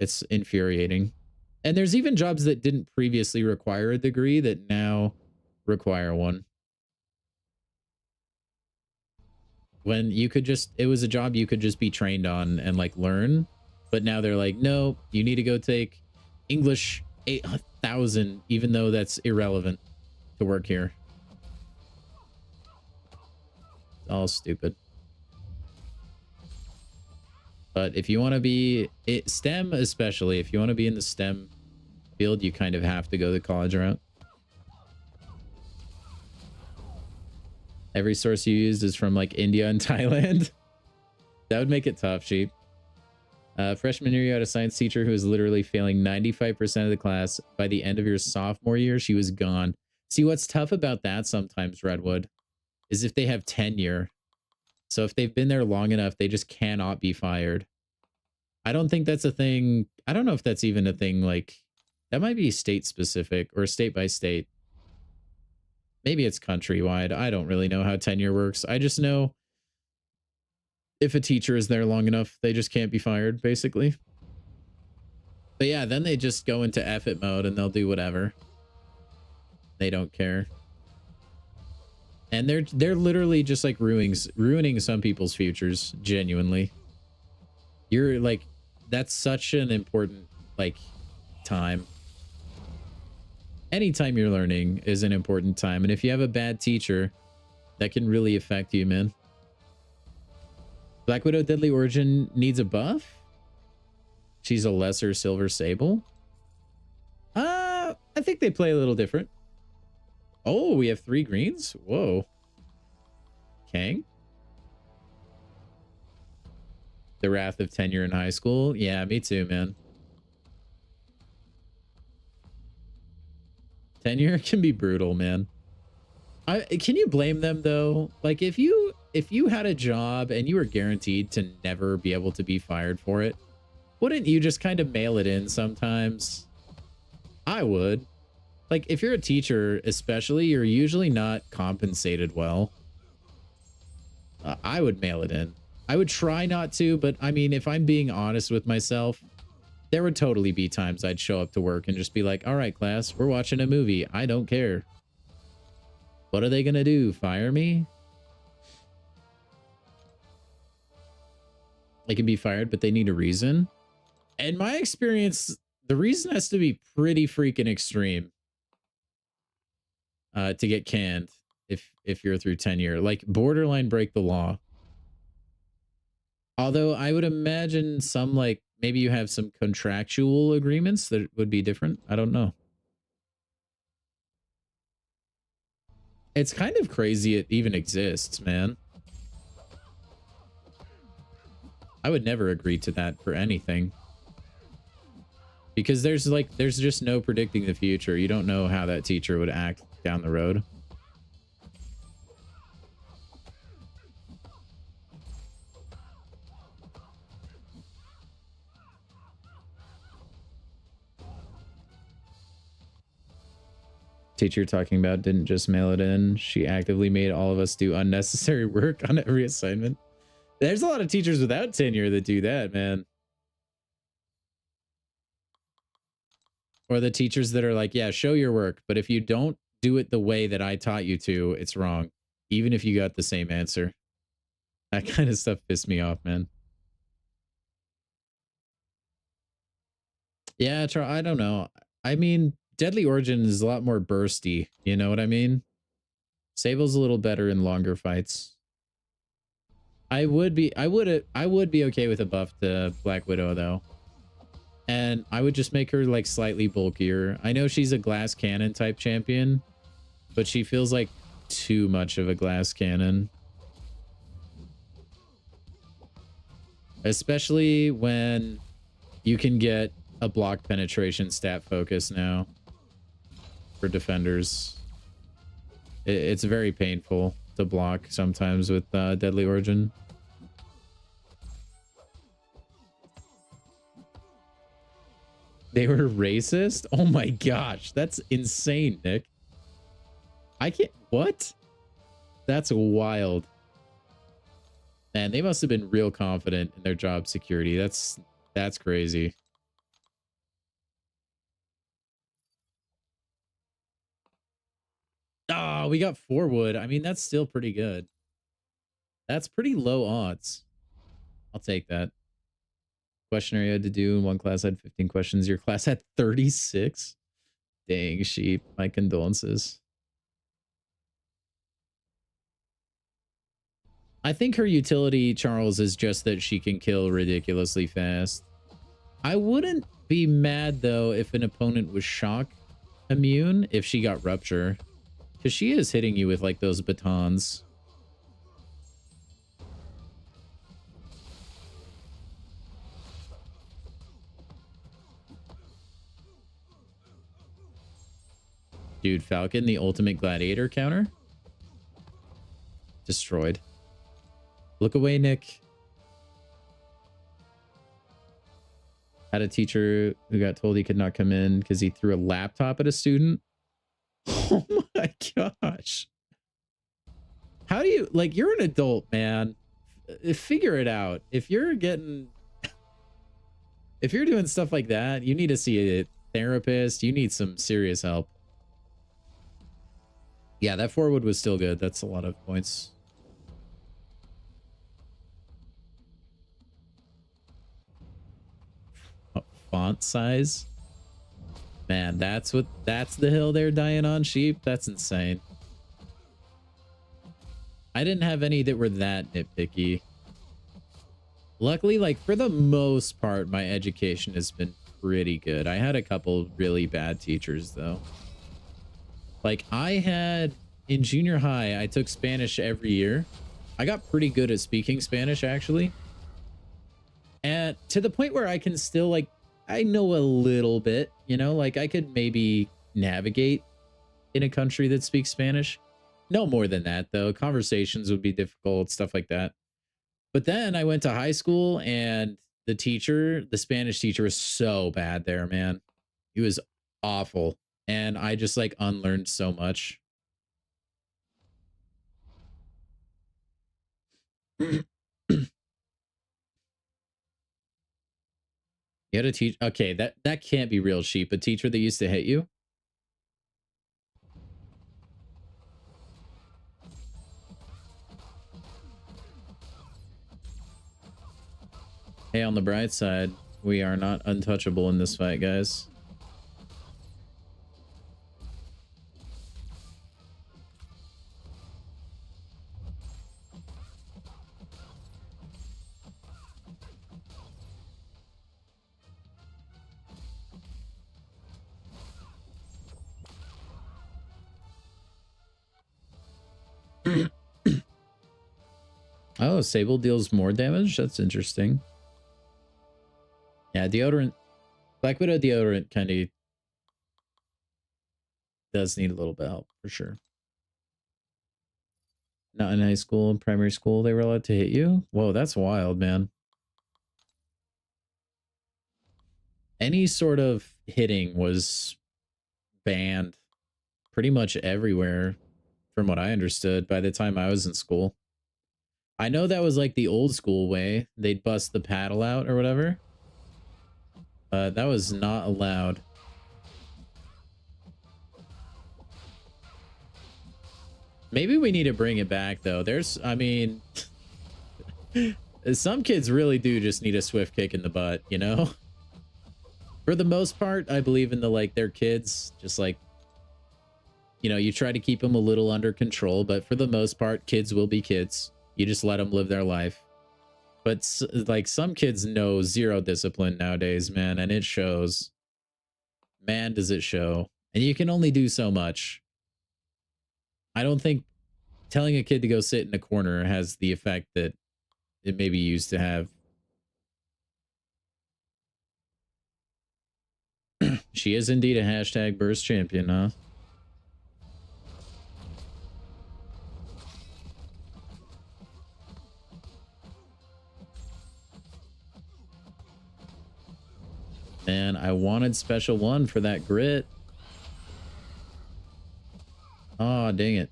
It's infuriating. And there's even jobs that didn't previously require a degree that now require one. When you could just, it was a job you could just be trained on and, like, learn. But now they're like, no, you need to go take English 8000, even though that's irrelevant to work here. All stupid. But if you want to be STEM, especially if you want to be in the STEM field, you kind of have to go the college route. Every source you used is from like India and Thailand. That would make it tough, Sheep. Freshman year, you had a science teacher who was literally failing 95% of the class. By the end of your sophomore year, she was gone. See, what's tough about that sometimes, Redwood, is if they have tenure. So if they've been there long enough, they just cannot be fired. I don't think that's a thing. I don't know if that's even a thing. Like, that might be state specific or state by state. Maybe it's countrywide. I don't really know how tenure works. I just know if a teacher is there long enough, they just can't be fired, basically. But yeah, then they just go into F it mode and they'll do whatever. They don't care. And they're literally just like ruining some people's futures, genuinely. You're like, that's such an important like time. Anytime you're learning is an important time. And if you have a bad teacher, that can really affect you, man. Black Widow Deadly Origin needs a buff? She's a lesser Silver Sable? I think they play a little different. Oh, we have 3 greens? Whoa. Kang? The Wrath of Tenure in high school? Yeah, me too, man. Tenure can be brutal, man. Can you blame them, though? Like, if you if you had a job and you were guaranteed to never be able to be fired for it, wouldn't you just kind of mail it in sometimes? I would. Like, if you're a teacher, especially, you're usually not compensated well. I would mail it in. I would try not to, but I mean, if I'm being honest with myself, there would totally be times I'd show up to work and just be like, all right, class, we're watching a movie. I don't care. What are they going to do? Fire me? They can be fired, but they need a reason. In my experience, the reason has to be pretty freaking extreme to get canned if you're through tenure. Like, borderline break the law. Although I would imagine some, like, maybe you have some contractual agreements that would be different. I don't know. It's kind of crazy it even exists, man. I would never agree to that for anything. Because there's just no predicting the future. You don't know how that teacher would act down the road. Teacher you're talking about didn't just mail it in. She actively made all of us do unnecessary work on every assignment. There's a lot of teachers without tenure that do that, man. Or the teachers that are like, yeah, show your work, but if you don't do it the way that I taught you to, it's wrong. Even if you got the same answer. That kind of stuff pissed me off, man. Yeah, I don't know. I mean, Deadly Origin is a lot more bursty. You know what I mean? Sable's a little better in longer fights. I would be okay with a buff to Black Widow though. And I would just make her like slightly bulkier. I know she's a glass cannon type champion, but she feels like too much of a glass cannon. Especially when you can get a block penetration stat focus now for defenders. It's very painful to block sometimes with Deadly Origin. They were racist? Oh my gosh, that's insane, Nick. I can't... What? That's wild. Man, they must have been real confident in their job security. That's crazy. Oh, we got 4 wood. I mean, that's still pretty good. That's pretty low odds. I'll take that. Questionnaire you had to do in one class had 15 questions. Your class had 36? Dang, sheep. My condolences. I think her utility, Charles, is just that she can kill ridiculously fast. I wouldn't be mad, though, if an opponent was shock immune if she got rupture. Because she is hitting you with, like, those batons. Dude, Falcon, the ultimate gladiator counter? Destroyed. Look away, Nick. Had a teacher who got told he could not come in because he threw a laptop at a student. Oh my gosh. How do you, like, you're an adult, man. Figure it out. If you're doing stuff like that, you need to see a therapist. You need some serious help. Yeah, that forward was still good. That's a lot of points. Font size. Man, that's the hill they're dying on, sheep. That's insane. I didn't have any that were that nitpicky. Luckily, like, for the most part, my education has been pretty good. I had a couple really bad teachers, though. Like, I had, in junior high, I took Spanish every year. I got pretty good at speaking Spanish, actually. And to the point where I can still, like, I know a little bit, you know, like I could maybe navigate in a country that speaks Spanish. No more than that, though. Conversations would be difficult, stuff like that. But then I went to high school, and the teacher, the Spanish teacher, was so bad there, man. He was awful. And I just like unlearned so much. You had a teach. Okay, that can't be real, Sheep. A teacher that used to hit you. Hey, on the bright side, we are not untouchable in this fight, guys. Oh, Sable deals more damage? That's interesting. Yeah, deodorant. Black Widow deodorant kind of does need a little bit of help, for sure. Not in high school and primary school, they were allowed to hit you? Whoa, that's wild, man. Any sort of hitting was banned pretty much everywhere, from what I understood, by the time I was in school. I know that was like the old school way. They'd bust the paddle out or whatever. That was not allowed. Maybe we need to bring it back, though. I mean, some kids really do just need a swift kick in the butt, you know? For the most part, I believe in their kids, just like, you know, you try to keep them a little under control, but for the most part, kids will be kids. You just let them live their life. But like some kids know zero discipline nowadays, man, and it shows. Man, does it show. And you can only do so much. I don't think telling a kid to go sit in a corner has the effect that it maybe used to have. She is indeed a hashtag burst champion, huh? Man, I wanted special one for that grit. Oh, dang it.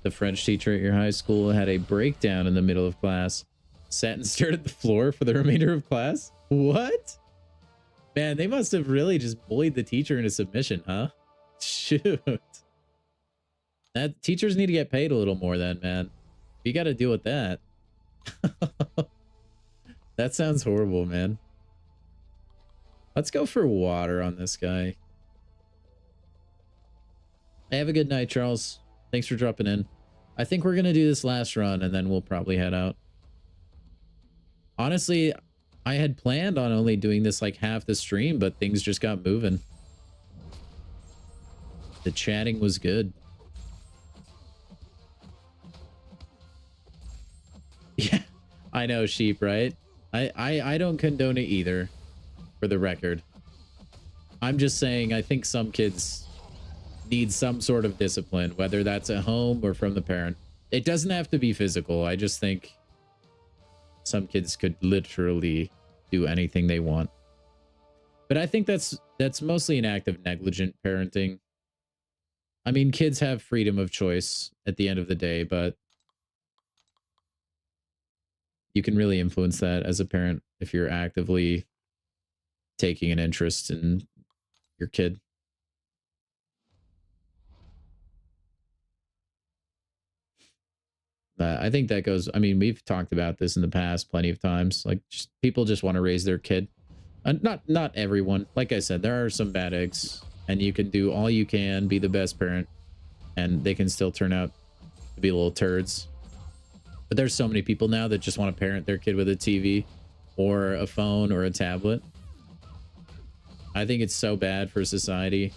The French teacher at your high school had a breakdown in the middle of class. Sat and stared at the floor for the remainder of class? What? Man, they must have really just bullied the teacher into submission, huh? Shoot. That teachers need to get paid a little more then, man. You got to deal with that. That sounds horrible, man. Let's go for water on this guy. Hey, have a good night, Charles. Thanks for dropping in. I think we're going to do this last run and then we'll probably head out. Honestly, I had planned on only doing this like half the stream, but things just got moving. The chatting was good. Yeah, I know, Sheep, right? I don't condone it either, for the record. I'm just saying I think some kids need some sort of discipline, whether that's at home or from the parent. It doesn't have to be physical. I just think some kids could literally do anything they want. But I think that's mostly an act of negligent parenting. I mean, kids have freedom of choice at the end of the day, but you can really influence that as a parent if you're actively taking an interest in your kid. I think that goes, I mean, we've talked about this in the past plenty of times. Like, people just want to raise their kid. Not everyone. Like I said, there are some bad eggs, and you can do all you can, be the best parent, and they can still turn out to be little turds. But there's so many people now that just want to parent their kid with a TV or a phone or a tablet. I think it's so bad for society.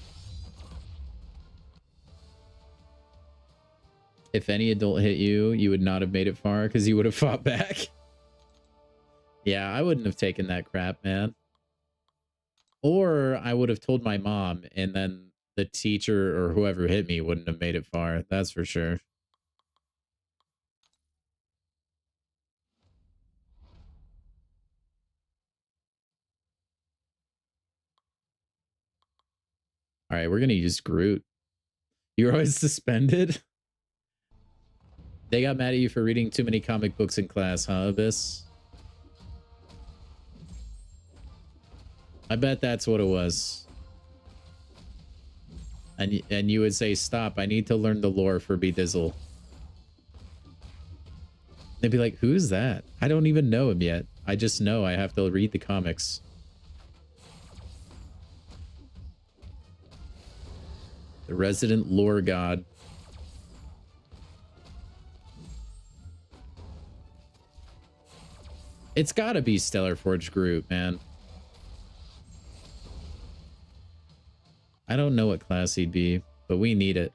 If any adult hit you, you would not have made it far because you would have fought back. Yeah, I wouldn't have taken that crap, man. Or I would have told my mom, and then the teacher or whoever hit me wouldn't have made it far. That's for sure. All right, we're going to use Groot. You're always suspended? They got mad at you for reading too many comic books in class, huh, Abyss? I bet that's what it was. And you would say, stop, I need to learn the lore for Beedizzle. They'd be like, who's that? I don't even know him yet. I just know I have to read the comics. The resident lore god. It's gotta be Stellar Forge Groot, man. I don't know what class he'd be, but we need it.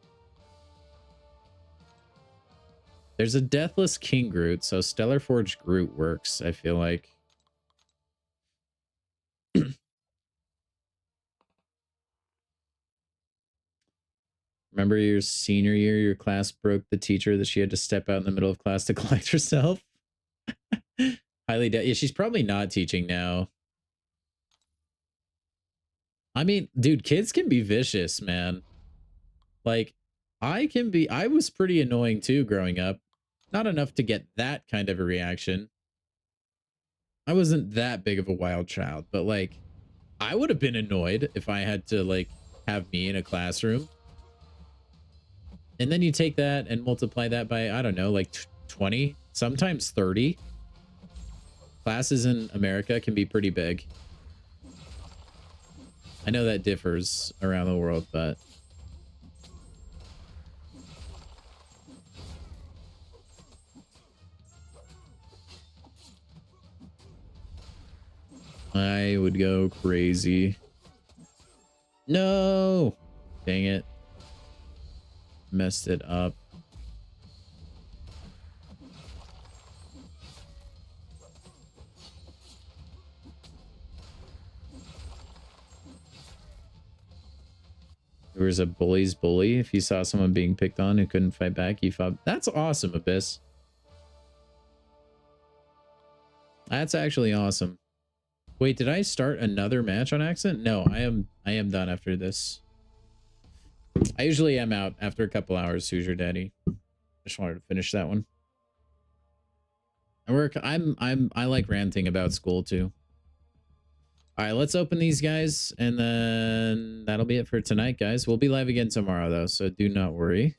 There's a Deathless King Groot, so Stellar Forge Groot works, I feel like. Remember your senior year, your class broke the teacher that she had to step out in the middle of class to collect herself? Yeah, she's probably not teaching now. I mean, dude, kids can be vicious, man. Like, I was pretty annoying too growing up. Not enough to get that kind of a reaction. I wasn't that big of a wild child, but like, I would have been annoyed if I had to like have me in a classroom. And then you take that and multiply that by, I don't know, like 20, sometimes 30. Classes in America can be pretty big. I know that differs around the world, but I would go crazy. No! Dang it. Messed it up. There was a bully's bully. If you saw someone being picked on who couldn't fight back, you fought. That's awesome, Abyss. That's actually awesome. Wait, did I start another match on accident? No, I am done after this. I usually am out after a couple hours. Who's your daddy? Just wanted to finish that one. I like ranting about school too. All right, let's open these guys, and then that'll be it for tonight, guys. We'll be live again tomorrow, though, so do not worry.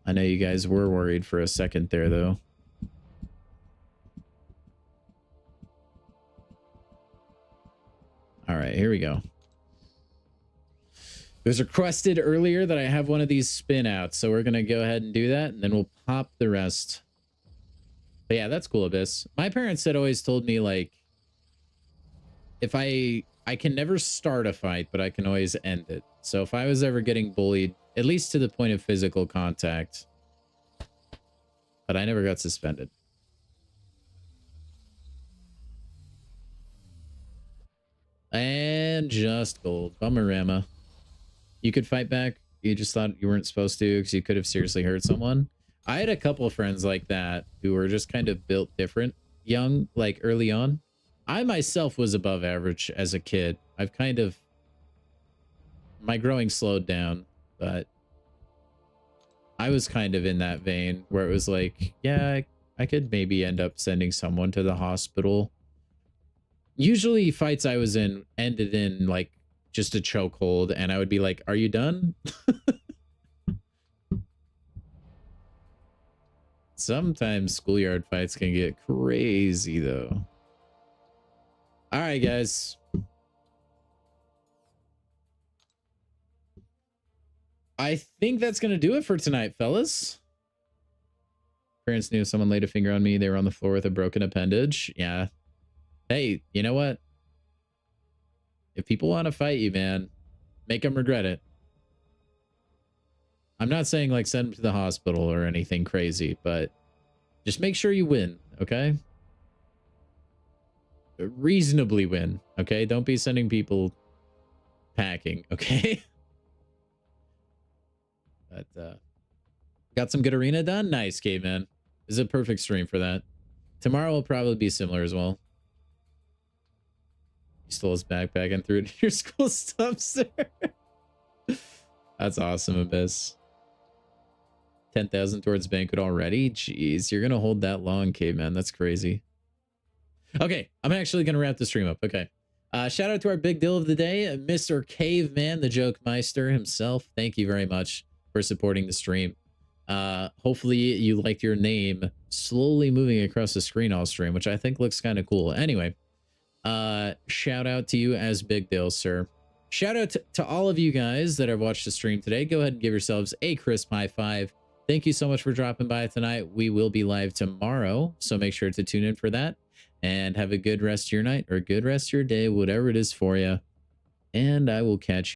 I know you guys were worried for a second there, though. All right, here we go. It was requested earlier that I have one of these spin outs, so we're going to go ahead and do that, and then we'll pop the rest. But yeah, that's cool, Abyss. My parents had always told me, like, if I can never start a fight, but I can always end it. So if I was ever getting bullied, at least to the point of physical contact, but I never got suspended. And just gold. Bummerama. You could fight back. You just thought you weren't supposed to because you could have seriously hurt someone. I had a couple of friends like that who were just kind of built different, young, like early on. I myself was above average as a kid. I've kind of, my growing slowed down, but I was kind of in that vein where it was like, yeah, I could maybe end up sending someone to the hospital. Usually fights I was in ended in like just a chokehold, and I would be like, are you done? Sometimes schoolyard fights can get crazy though. All right, guys. I think that's going to do it for tonight, fellas. Parents knew if someone laid a finger on me, they were on the floor with a broken appendage. Yeah. Hey, you know what? If people want to fight you, man, make them regret it. I'm not saying like send him to the hospital or anything crazy, but just make sure you win, okay? Reasonably win, okay? Don't be sending people packing, okay? But got some good arena done. Nice, caveman. This is a perfect stream for that. Tomorrow will probably be similar as well. He stole his backpack and threw it in your school stuff, sir. That's awesome, Abyss. 10,000 towards banquet already? Jeez, you're gonna hold that long, caveman. That's crazy. Okay, I'm actually gonna wrap the stream up. Okay. Shout out to our big deal of the day, Mr. Caveman, the Joke Meister himself. Thank you very much for supporting the stream. Hopefully you liked your name slowly moving across the screen all stream, which I think looks kind of cool. Anyway, shout out to you as big deal, sir. Shout out to all of you guys that have watched the stream today. Go ahead and give yourselves a crisp high five. Thank you so much for dropping by tonight. We will be live tomorrow, so make sure to tune in for that. And have a good rest of your night or a good rest of your day, whatever it is for you. And I will catch you.